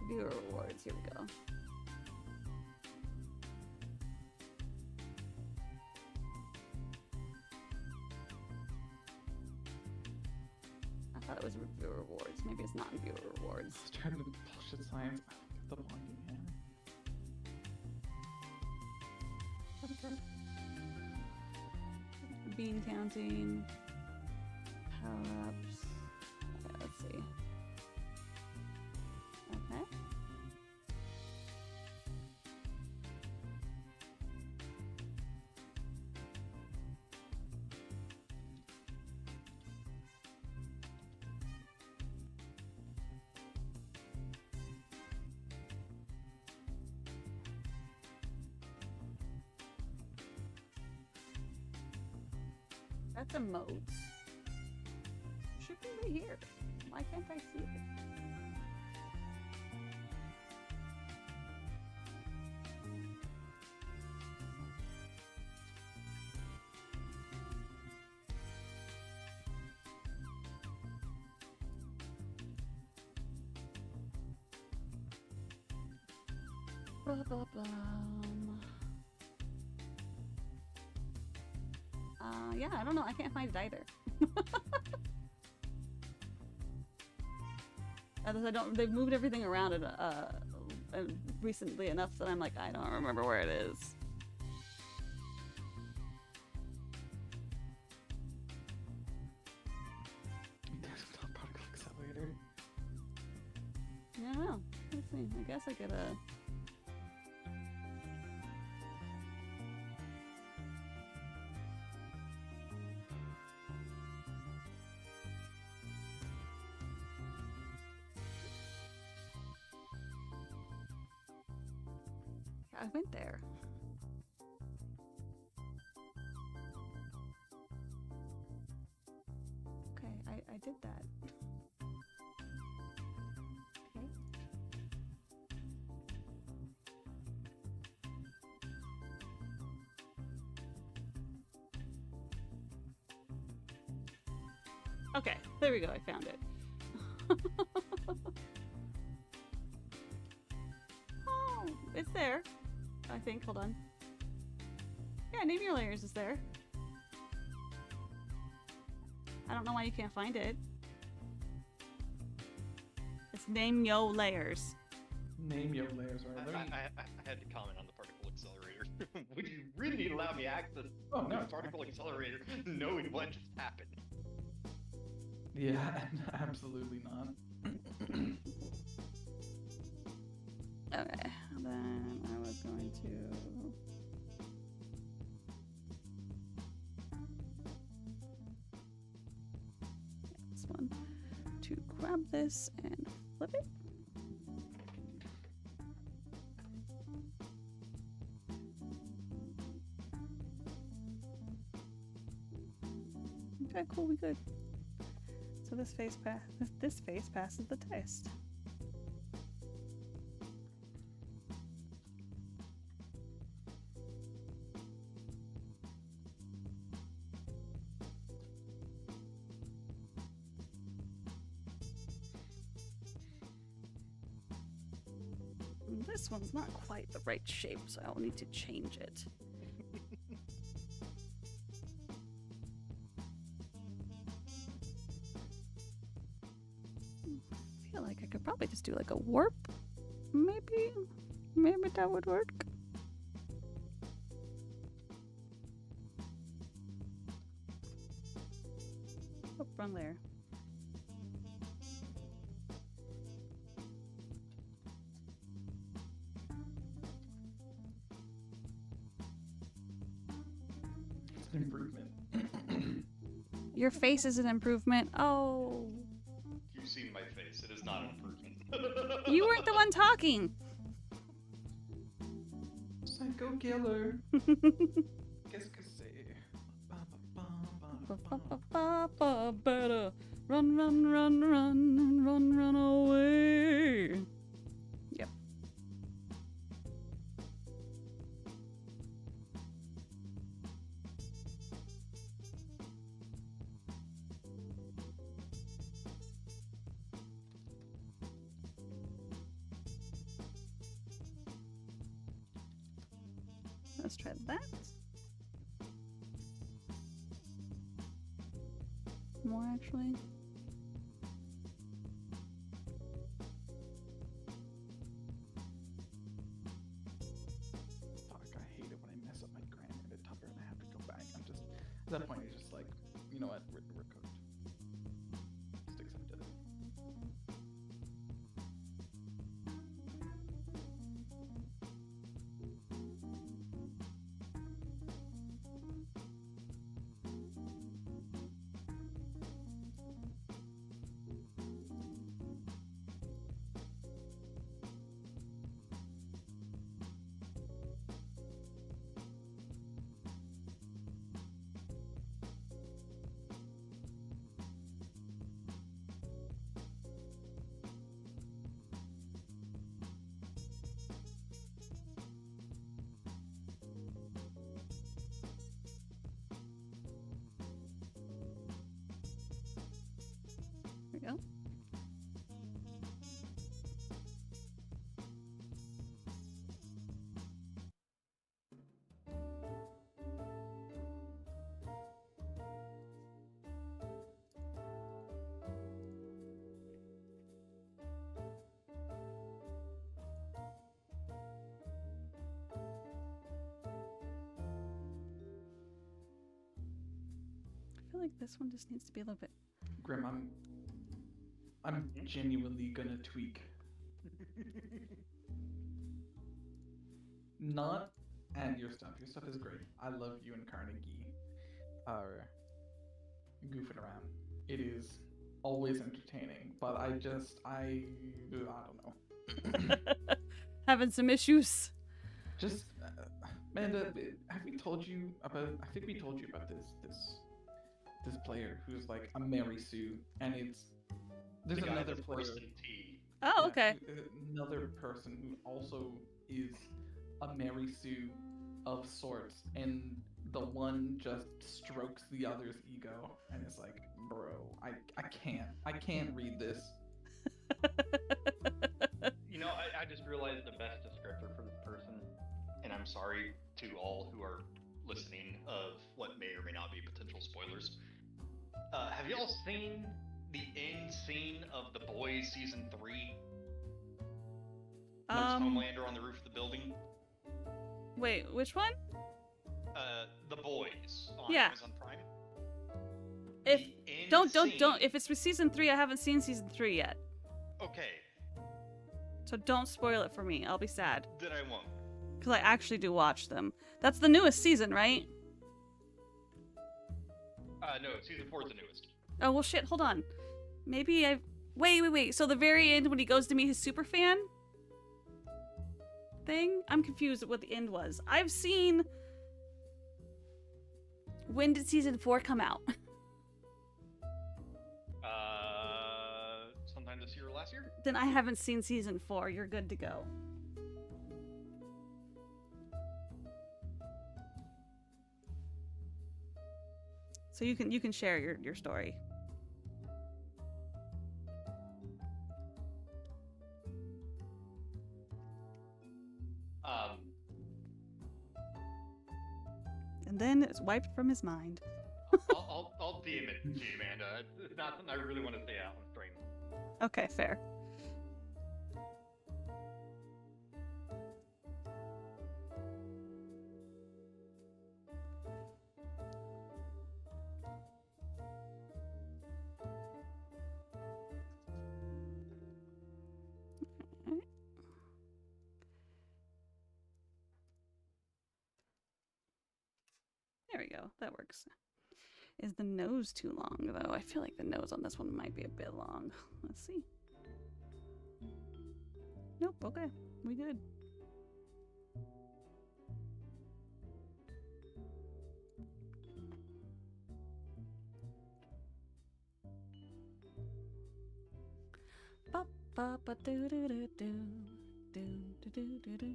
Viewer rewards. Here we go. I thought it was viewer rewards. Maybe it's not in viewer rewards. Let's try to do bullshit science. I don't get the blinding hammer. Bean counting. Power ups. Okay, let's see. Okay. That's emotes. Should be right here. Why can't I see it? Blah, blah, blah. Yeah, I don't know. I can't find it either. I don't. They've moved everything around it recently enough that I'm like, I don't remember where it is. Desktop particle accelerator. I don't know. Let's see. I guess I could I went there. Okay, I did that. Okay. Okay, there we go. I found it. Oh, it's there. I think. Hold on. Yeah, name your layers is there. I don't know why you can't find it. It's name yo layers. Name your layers. Are there? I had to comment on the particle accelerator. Would you really allow me access to Oh, no. the particle accelerator knowing what just happened? Yeah, absolutely not. Okay, then I was going to. This one to grab this and flip it. Okay, cool, we good. So this face passes the test. This one's not quite the right shape, so I'll need to change it. I feel like I could probably just do like a warp. Maybe that would work. Oh, wrong layer. It's an improvement. Your face is an improvement. Oh. You've seen my face. It is not an improvement. You weren't the one talking. Psycho killer. Qu'est-ce que c'est? Better run, run, run, run, run, run away. Yep. Let's try that. More actually. Fuck, I hate it when I mess up my granite tupper and I have to go back. I'm just, at that point, you're just like, you know what, we're cooked. Just accept it. There we go. I feel like this one just needs to be a little bit. Grim, I'm genuinely gonna tweak. Not at your stuff. Your stuff is great. I love you and Carnegie are goofing around. It is always entertaining, but I don't know. Having some issues. Just, Amanda, have we told you about? I think we told you about this player who's like a Mary Sue, and there's The guy another that's player. worse than T. Oh, Yeah, okay. Another person who also is a Mary Sue of sorts, and the one just strokes the other's ego, and it's like, bro, I can't read this. You know, I just realized the best descriptor for this person, and I'm sorry to all who are listening of what may or may not be potential spoilers. Have y'all seen the end scene of The Boys season 3? That's Homelander on the roof of the building. Wait, which one? The Boys on Yeah. Amazon Prime. If The end don't. scene- If it's for season 3, I haven't seen season 3 yet. Okay, So don't spoil it for me. I'll be sad. then I won't. Because I actually do watch them. That's the newest season, right? No, season 4 is the newest. Oh, well, shit. Hold on. Maybe I... Wait. So the very end when he goes to meet his super fan thing? I'm confused at what the end was. I've seen... When did season 4 come out? Sometime this year or last year? Then I haven't seen season 4. You're good to go. So you can share your story. And then it's wiped from his mind. I'll DM it to you, Amanda. It's not something I really want to say out on stream. Okay, fair. There we go. That works. Is the nose too long, though? I feel like the nose on this one might be a bit long. Let's see. Nope, okay. We good. Ba ba ba do do do do do do do do do.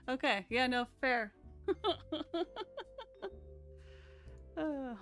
Okay, yeah, no, fair. Oh.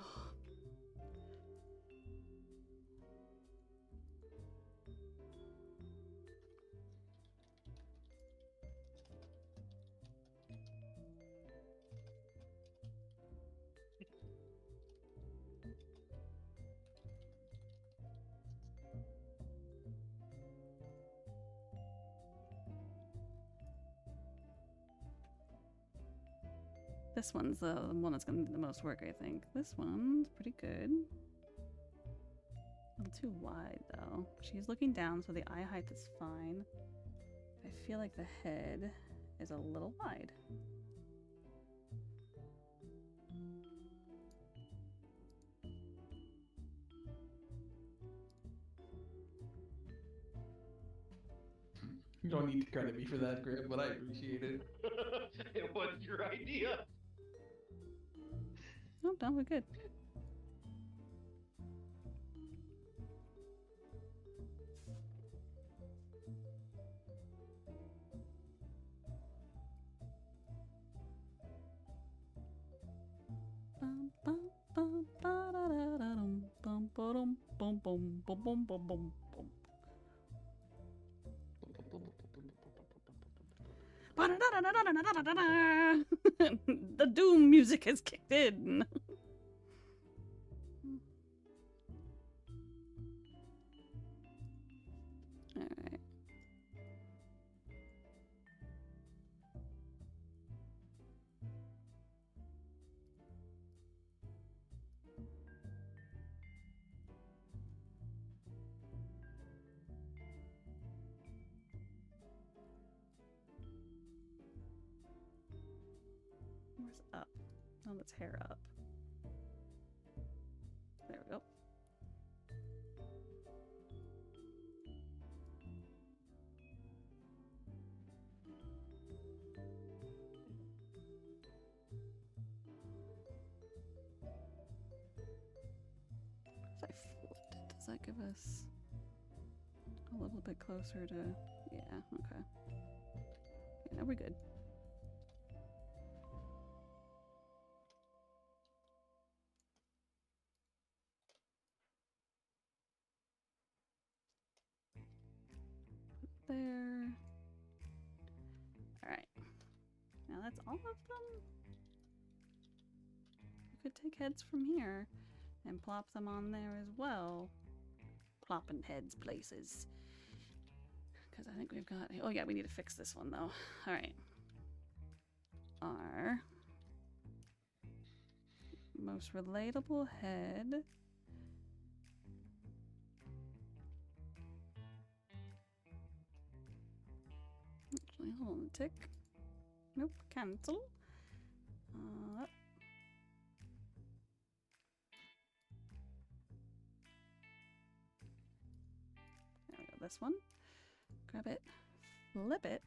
This one's the one that's going to do the most work, I think. This one's pretty good. A little too wide, though. She's looking down, so the eye height is fine. I feel like the head is a little wide. You don't need to credit me for that, Graham, but I appreciate it. It was your idea. Oh, no, we're good. Bum, bum, bum, ba-da-da-da-dum, bum, ba-dum, bum, bum, bum, bum, bum, bum, bum. Ba-da-da-da-da-da-da-da-da. The Doom music has kicked in. Alright. Where's up? Oh, that's hair up. There we go. If I flipped it, does that give us a little bit closer to... Yeah, okay. Yeah, we're good. There. Alright. Now that's all of them? You could take heads from here and plop them on there as well. Plopping heads places. Because I think we've got... Oh yeah, we need to fix this one though. Alright. Our most relatable head. Actually, hold on a tick. Nope, cancel. There we go, this one. Grab it, flip it,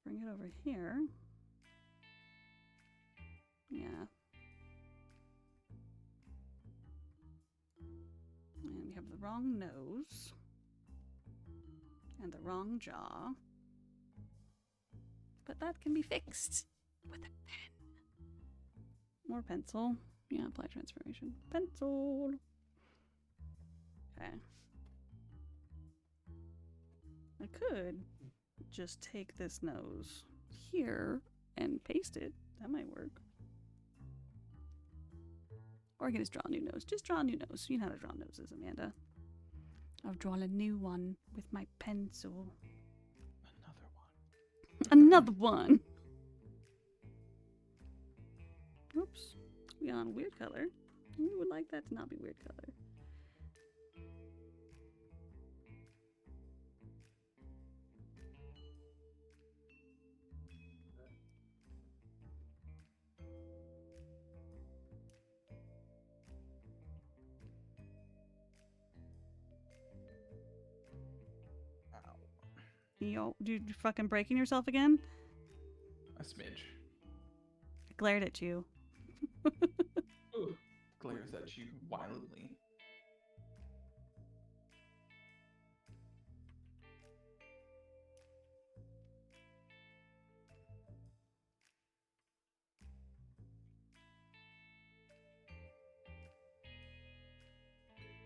bring it over here. Yeah. And we have the wrong nose. And the wrong jaw. But that can be fixed with a pen. More pencil. Yeah, apply transformation. Pencil. Okay. I could just take this nose here and paste it. That might work. Or I can just draw a new nose. Just draw a new nose. You know how to draw noses, Amanda. I've drawn a new one with my pencil. Another one. Oops. We on weird color. We would like that to not be weird color. Yo, dude, you fucking breaking yourself again? A smidge. I glared at you. Ooh. Glares at you violently.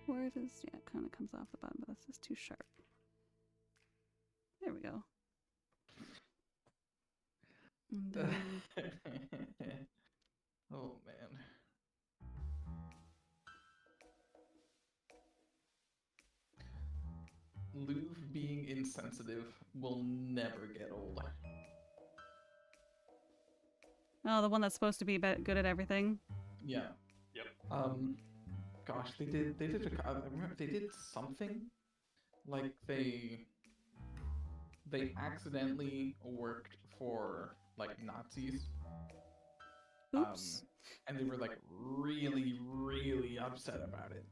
Where it is, yeah, it kind of comes off the bottom, but that's just too sharp. There we go. And then... Oh man. Louvre being insensitive will never get old. Oh, the one that's supposed to be good at everything? Yeah. Yep. Gosh, they did I remember they did something like they accidentally worked for like Nazis. Oops. And they were like really upset about it.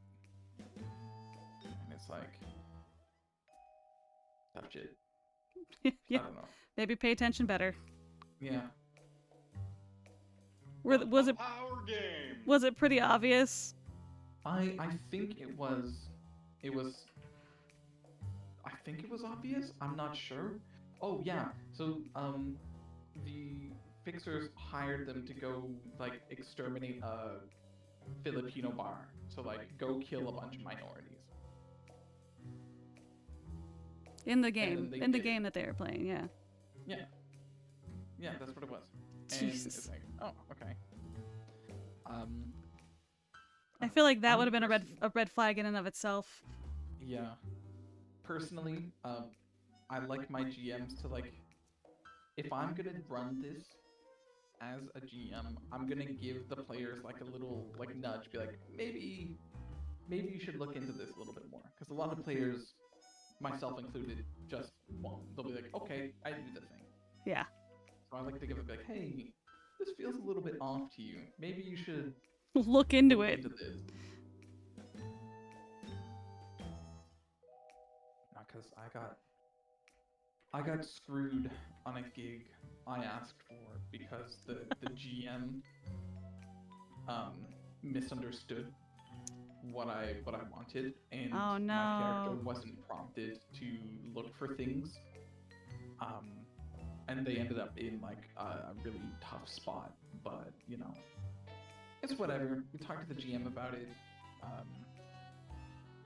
And it's like tough shit. Yeah. I don't know. Maybe pay attention better. Yeah. Was it Power game. was it pretty obvious? I think it was I think it was obvious. I'm not sure. Oh yeah. So the fixers hired them to go like exterminate a Filipino bar. So like go kill a bunch of minorities. In the game. they In the did. game that they were playing, yeah. Yeah. Yeah, that's what it was. And Jesus. it's like, oh, okay. I feel like that I'm would have been person- a red flag in and of itself. Yeah. Personally, I like my GMs to like, if I'm gonna run this as a GM, I'm gonna give the players like a little like nudge, be like, maybe you should look into this a little bit more, because a lot of players, myself included, just won't. They'll be like, okay, I do the thing. Yeah. So I like to give it like, hey, this feels a little bit off to you. Maybe you should Look into look it. into this. Not because I got screwed on a gig I asked for because the GM misunderstood what I wanted, and Oh, my character no. wasn't prompted to look for things. And they ended up in like a really tough spot. But you know, it's whatever. We talked to the GM about it.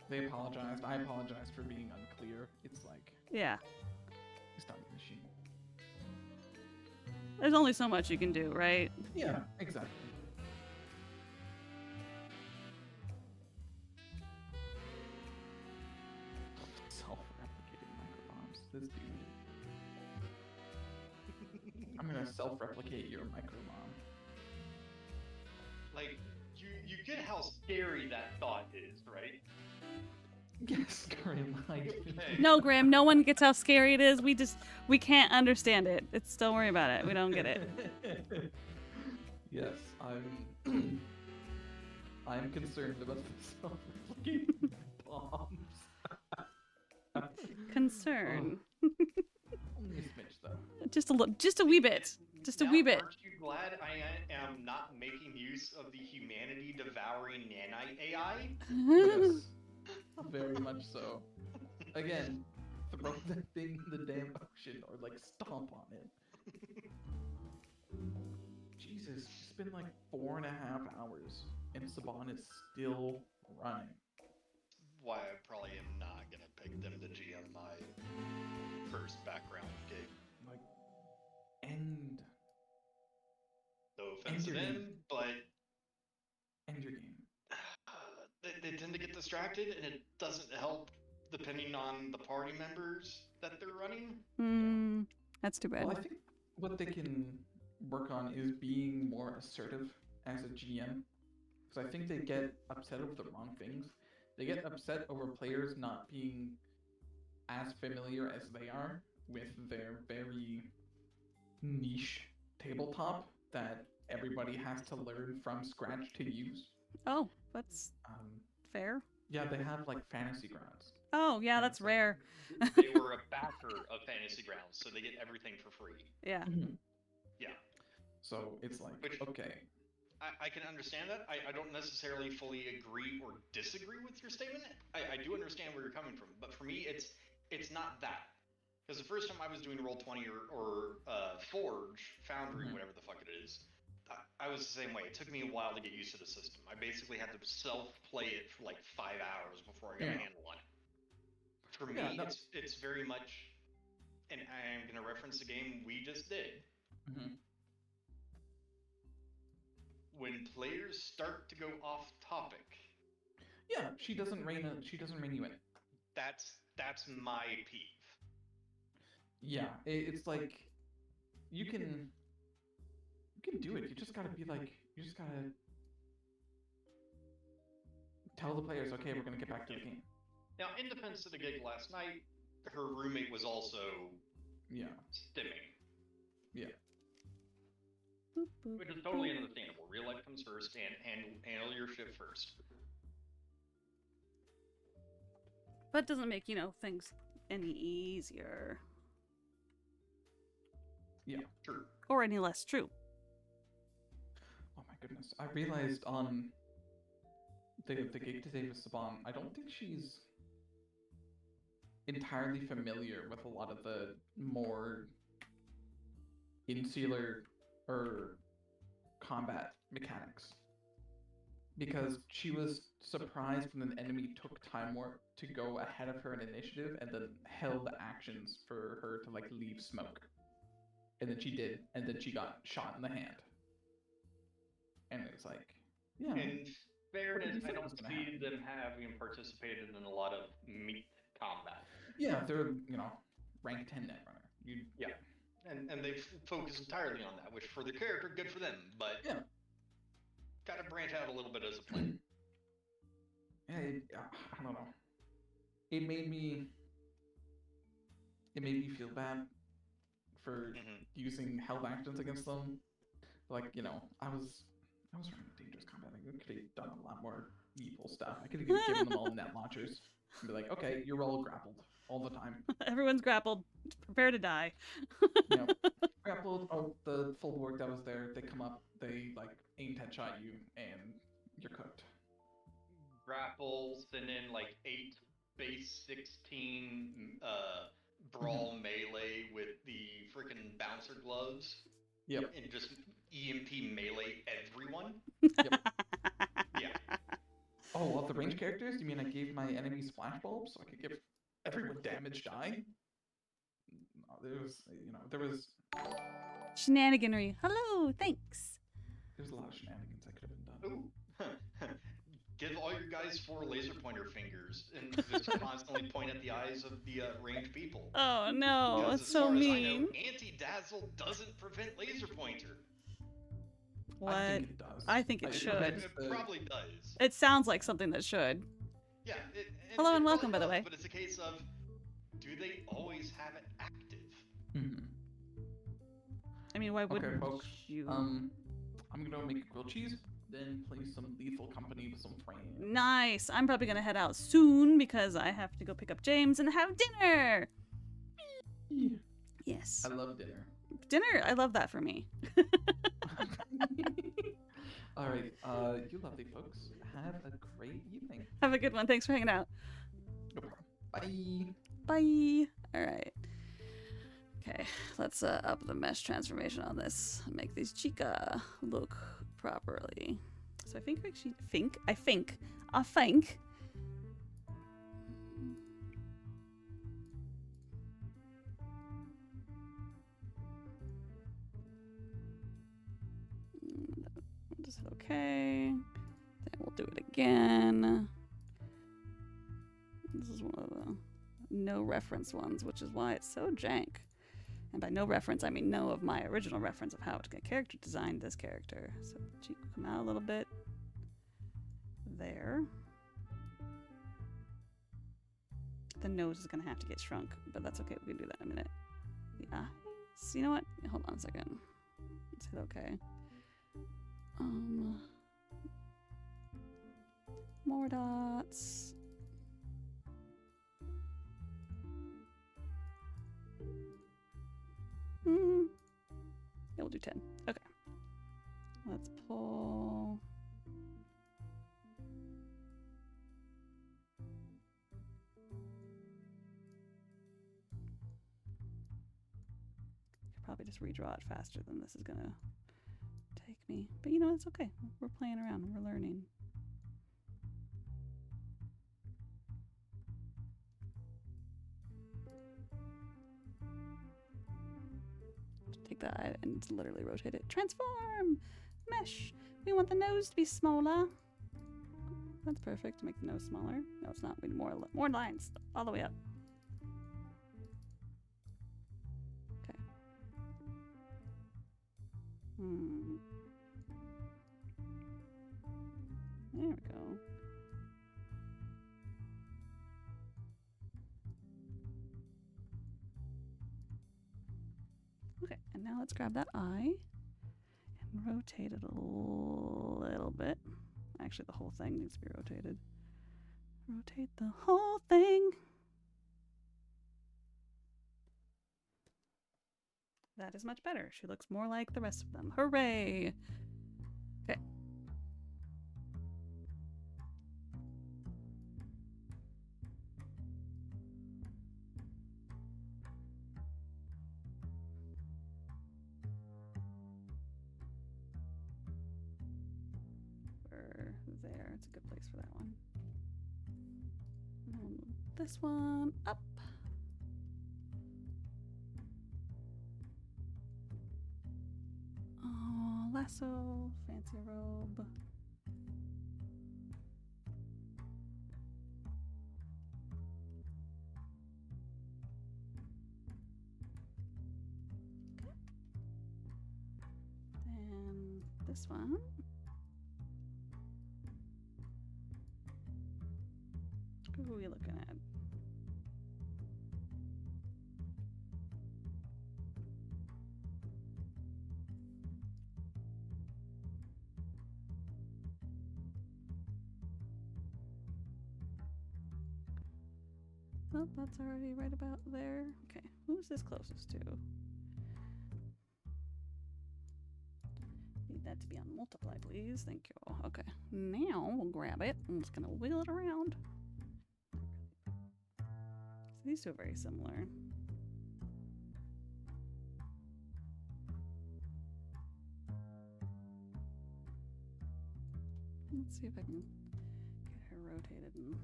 They apologized. I apologized for being unclear. It's like Yeah. it's not a machine. There's only so much you can do, right? Yeah, exactly. Self-replicating microbombs. This dude. I'm gonna self-replicate your microbomb. Like, you get how scary that thought is, right? Yes, Karim. No, Graham, no one gets how scary it is. We can't understand it. Don't worry about it. We don't get it. Yes, I'm concerned about the self-replicating bombs. Concern. Only a smidge, though. Just a wee bit. Just a Now, wee bit. Aren't you glad I am not making use of the humanity-devouring nanite AI? Yes, very much so. Again, throw that thing in the damn ocean or like stomp on it. Jesus, it's been like 4.5 hours and Saban is still running. Why I probably am not gonna pick them to GM my first background gig. Like, end No offense to your them, game. but End your game. they tend to get distracted, and it doesn't help depending on the party members that they're running. Hmm. That's too bad. Well, I think what they can work on is being more assertive as a GM. Because I think they get upset over the wrong things. They get upset over players not being as familiar as they are with their very niche tabletop that everybody has to learn from scratch to use. Oh, that's fair. Yeah, they have like fantasy grounds. Oh, yeah, that's rare. They were a backer of Fantasy Grounds, so they get everything for free. Yeah. Yeah. So it's like, Which- okay. I can understand that. I don't necessarily fully agree or disagree with your statement. I do understand where you're coming from, but for me, it's not that. Because the first time I was doing Roll20 or Forge, Foundry, Mhm. whatever the fuck it is, I was the same way. It took me a while to get used to the system. I basically had to self-play it for like 5 hours before I got a Yeah. handle on it. For me, Yeah, no- it's very much, and I am going to reference the game we just did. Mhm. When players start to go off topic, Yeah, she doesn't rein you in. that's my peeve. Yeah, it's like you can do it. You just gotta be like, you just gotta tell the players, okay, we're gonna get back to the game. Now, in defense of the gig last night, her roommate was also Yeah, stimming, Boop, boop, which is totally boop. understandable. Real life comes first, and handle your shit first. But it doesn't make, things any easier. True. Or any less true. oh my goodness. I realized on the gig today with Saban, I don't think she's entirely familiar with a lot of the more insular or combat mechanics. Because she was surprised when an enemy took time warp to go ahead of her in initiative and then held actions for her to like leave smoke. And then she did, and then she got shot in the hand. And it's like, yeah. In fairness, you I thought don't was gonna see happen? them having participated in a lot of meat combat. Yeah, they're, rank 10 netrunner. Yeah. And they've focused entirely on that, which for the character, good for them, but Yeah. gotta branch out a little bit as a player. Yeah, I don't know. It made me feel bad for Mhm. using held actions against them. Like, I was running dangerous combat. I could have done a lot more evil stuff. I could have given them all net launchers and be like, okay, you're all grappled all the time. Everyone's grappled. Prepare to die. Grappled. Oh, the full board that was there. They come up. They like aim headshot you, and you're cooked. grapples, and then like 8 base 16 brawl melee with the freaking bouncer gloves. Yep. And just EMP melee everyone. Yeah. Oh, of the range characters? You mean I gave my enemies flashbulbs so I could give everyone damage die? No, there was Shenaniganery. Hello, thanks. a lot of shenanigans I could have been done. Ooh. Give all your guys 4 laser pointer fingers and just constantly point at the eyes of the ranged people. Oh no, Because it's as so far as I know, mean. anti-dazzle doesn't prevent laser pointer. What? I think it does. I think it I- should. It probably does. It sounds like something that should. Yeah. Hello and it welcome, probably by the way. does, But it's a case of, do they always have it active? Mhm. I mean, why wouldn't folks. you? I'm gonna make a grilled cheese, then play some Lethal Company with some friends. Nice. I'm probably gonna head out soon because I have to go pick up James and have dinner. Yes. I love dinner. Dinner. I love that for me. All right, you lovely folks, have a great evening. Have a good one. Thanks for hanging out. No problem. Bye. Bye. All right. Okay, let's up the mesh transformation on this and make these chica look properly. So I think I think. Just hit okay. Then we'll do it again. This is one of the no reference ones, which is why it's so jank. And by no reference, I mean no of my original reference of how to get character designed this character. So the cheek will come out a little bit. There. The nose is going to have to get shrunk, but that's okay. We can do that in a minute. Yeah. So you know what? Hold on a second. Let's hit okay. More dots. Yeah, we'll do 10. Okay. Let's pull. Could probably just redraw it faster than this is gonna take me. But you know, it's okay. We're playing around. We're learning. Take that and literally rotate it. Transform! Mesh! We want the nose to be smaller. That's perfect to make the nose smaller. No, it's not. We need more lines. All the way up. Okay. There we go. Okay, and now let's grab that eye and rotate it a little bit. Actually, the whole thing needs to be rotated. Rotate the whole thing. That is much better. She looks more like the rest of them. Hooray! Okay. There, it's a good place for that one. And then we'll move this one up. Oh, lasso, fancy robe. Okay. Then this one. Who are we looking at? Oh, that's already right about there. Okay, who's this closest to? Need that to be on multiply, please. Thank you. Okay. Now we'll grab it. I'm just gonna wiggle it around. So these two are very similar. Let's see if I can get her rotated and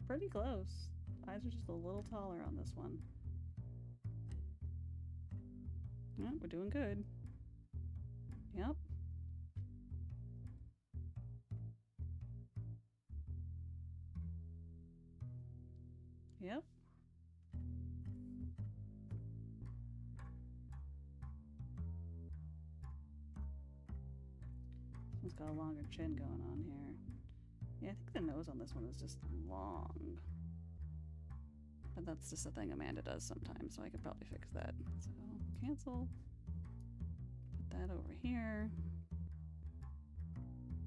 pretty close. Eyes are just a little taller on this one. Yeah, we're doing good. Yep. Yep. This one's got a longer chin going on here. Yeah, I think the nose on this one is just long. But that's just a thing Amanda does sometimes, so I could probably fix that. So, cancel. Put that over here.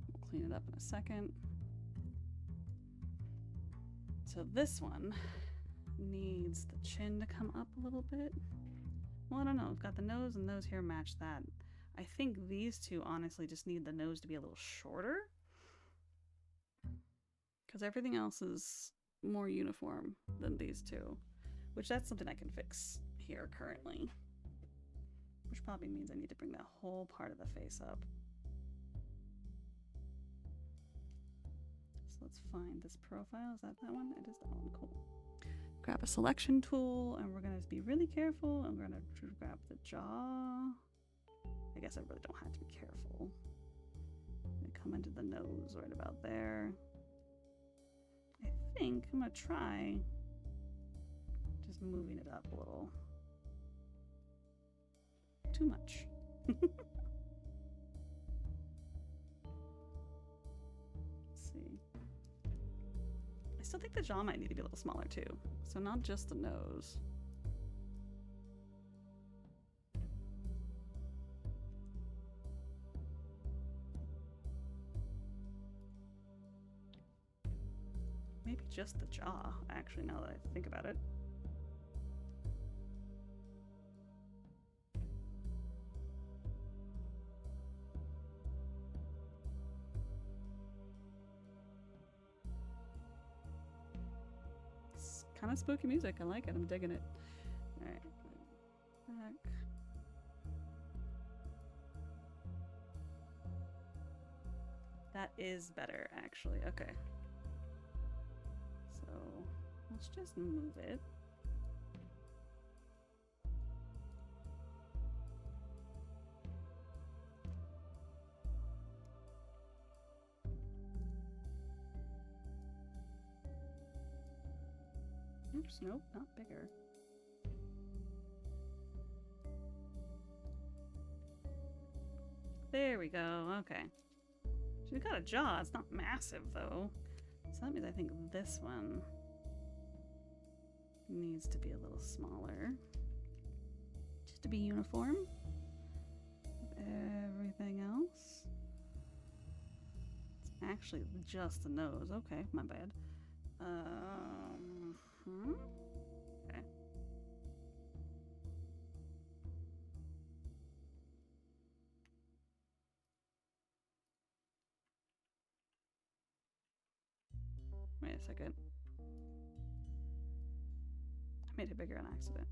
We'll clean it up in a second. So this one needs the chin to come up a little bit. Well, I don't know. We've got the nose and nose hair match that. I think these two honestly just need the nose to be a little shorter. Because everything else is more uniform than these two. Which that's something I can fix here currently. Which probably means I need to bring that whole part of the face up. So let's find this profile. Is that one? It is that one. Cool. Grab a selection tool and we're going to be really careful. I'm going to grab the jaw. I guess I really don't have to be careful. Come into the nose right about there. I think I'm gonna try just moving it up a little. Too much. Let's see. I still think the jaw might need to be a little smaller too. So not just the nose. Maybe just the jaw, actually, now that I think about it. It's kind of spooky music. I like it. I'm digging it. Alright. Back. That is better, actually. Okay. So let's just move it. Oops, nope, not bigger. There we go, okay. She's got a jaw, it's not massive though. So that means I think this one needs to be a little smaller. Just to be uniform with everything else. It's actually just the nose. Okay, my bad. Okay. Wait a second. I made it bigger on accident.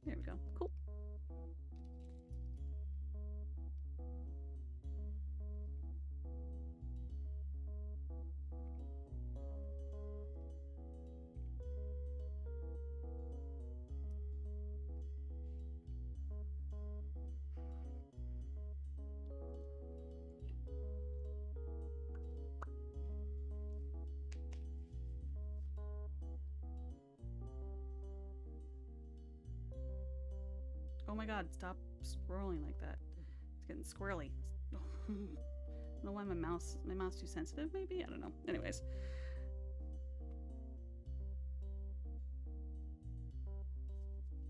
There we go. Cool. Oh my god, stop scrolling like that. It's getting squirrely. I don't know why my mouse too sensitive maybe? I don't know. Anyways.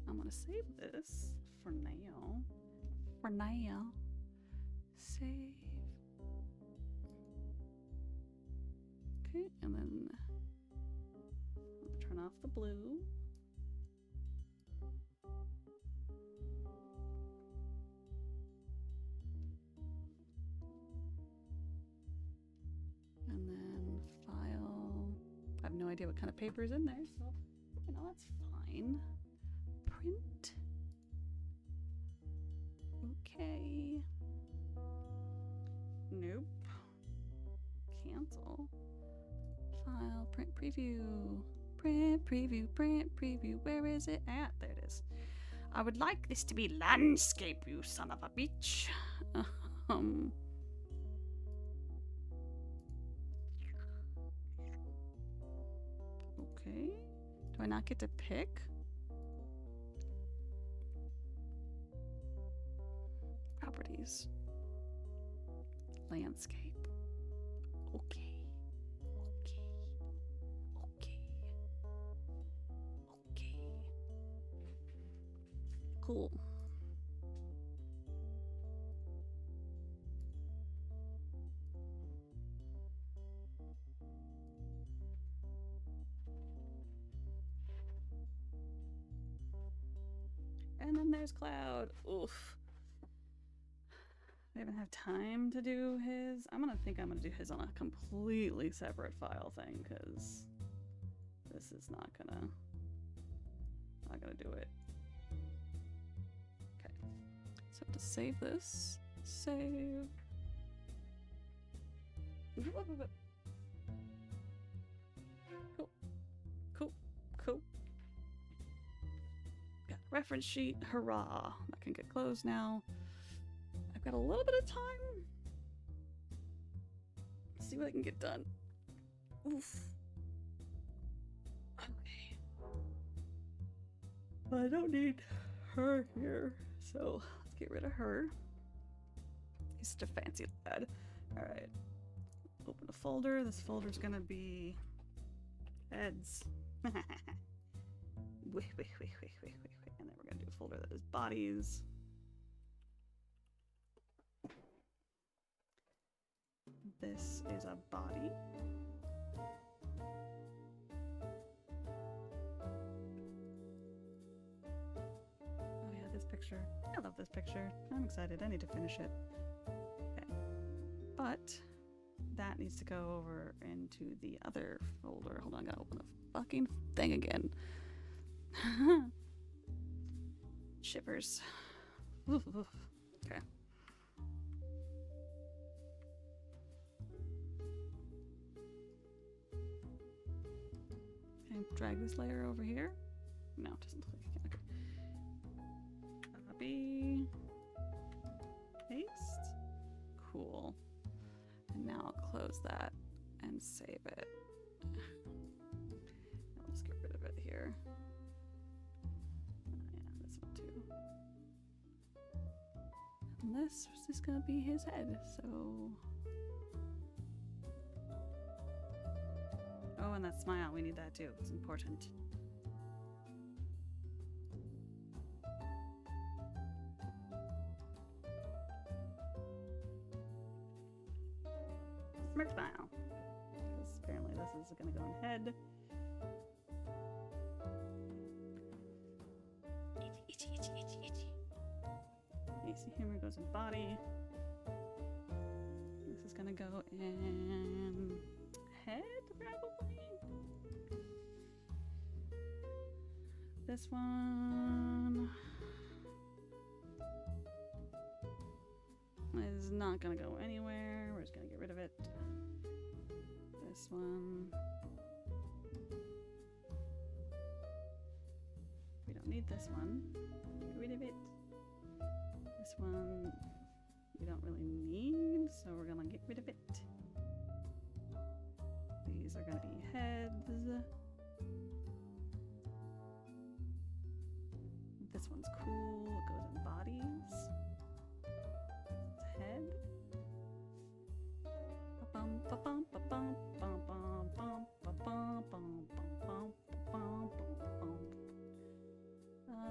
I'm gonna save this for now. For now. Save. Okay, and then turn off the blue. And then file. I have no idea what kind of paper is in there, so you know that's fine. Print. Okay. Nope. Cancel. File, print preview. Print preview, print preview. Where is it at? There it is. I would like this to be landscape, you son of a bitch. Okay. Do I not get to pick? Properties. Landscape. Okay. Okay. Okay. Okay. Cool. And then there's Cloud. Oof. I haven't had time to do his. I'm gonna do his on a completely separate file thing because this is not gonna do it. Okay. So to save this, save. Cool. Cool. Cool. Got a reference sheet. Hurrah! That can get closed now. I've got a little bit of time. Let's see what I can get done. Oof. Okay. But I don't need her here, so let's get rid of her. He's such a fancy lad. All right. Open a folder. This folder's gonna be heads. wait. And then we're gonna do a folder that is bodies. This is a body. Oh yeah, this picture. I love this picture. I'm excited. I need to finish it. Okay. But that needs to go over into the other folder. Hold on, I gotta open the fucking thing again. Shivers. Okay. Drag this layer over here. No, it doesn't. Okay. Copy. Paste. Cool. And now I'll close that and save it. I'll just get rid of it here. Yeah, this one too. And this is gonna be his head, so. Oh, and that smile, we need that too. It's important. Smirk smile. Because apparently this is going to go in head. Itchy, itchy, itchy, itchy. AC humor goes in body. This is going to go in head, probably. This one is not gonna go anywhere. We're just gonna get rid of it. This one, we don't need this one. Get rid of it. This one, we don't really need, so we're gonna get rid of it. These are gonna be heads. This one's cool. It goes in bodies. It's head.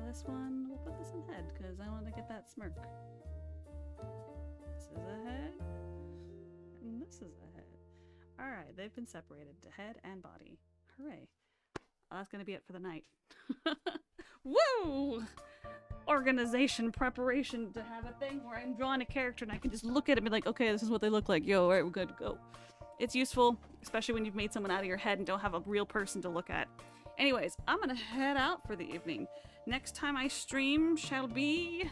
This one, we'll put this in head because I want to get that smirk. This is a head. And this is a head. Alright, they've been separated to head and body. Hooray. Well, that's gonna be it for the night. Woo! Organization, preparation to have a thing where I'm drawing a character and I can just look at it and be like, okay, this is what they look like. Yo, alright, we're good to go. It's useful, especially when you've made someone out of your head and don't have a real person to look at. Anyways, I'm gonna head out for the evening. Next time I stream shall be...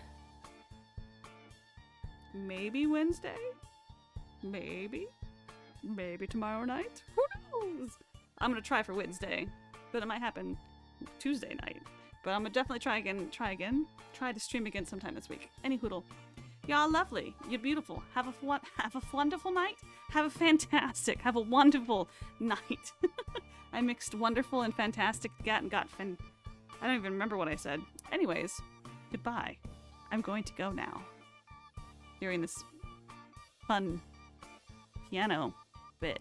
maybe Wednesday? Maybe? Maybe tomorrow night? Who knows? I'm gonna try for Wednesday, but it might happen Tuesday night. But I'm gonna definitely try to stream again sometime this week. Any hoodle. Y'all lovely. You're beautiful. Have a wonderful night. Have a fantastic, have a wonderful night. I mixed wonderful and fantastic and got I don't even remember what I said. Anyways, goodbye. I'm going to go now. During this fun piano bit.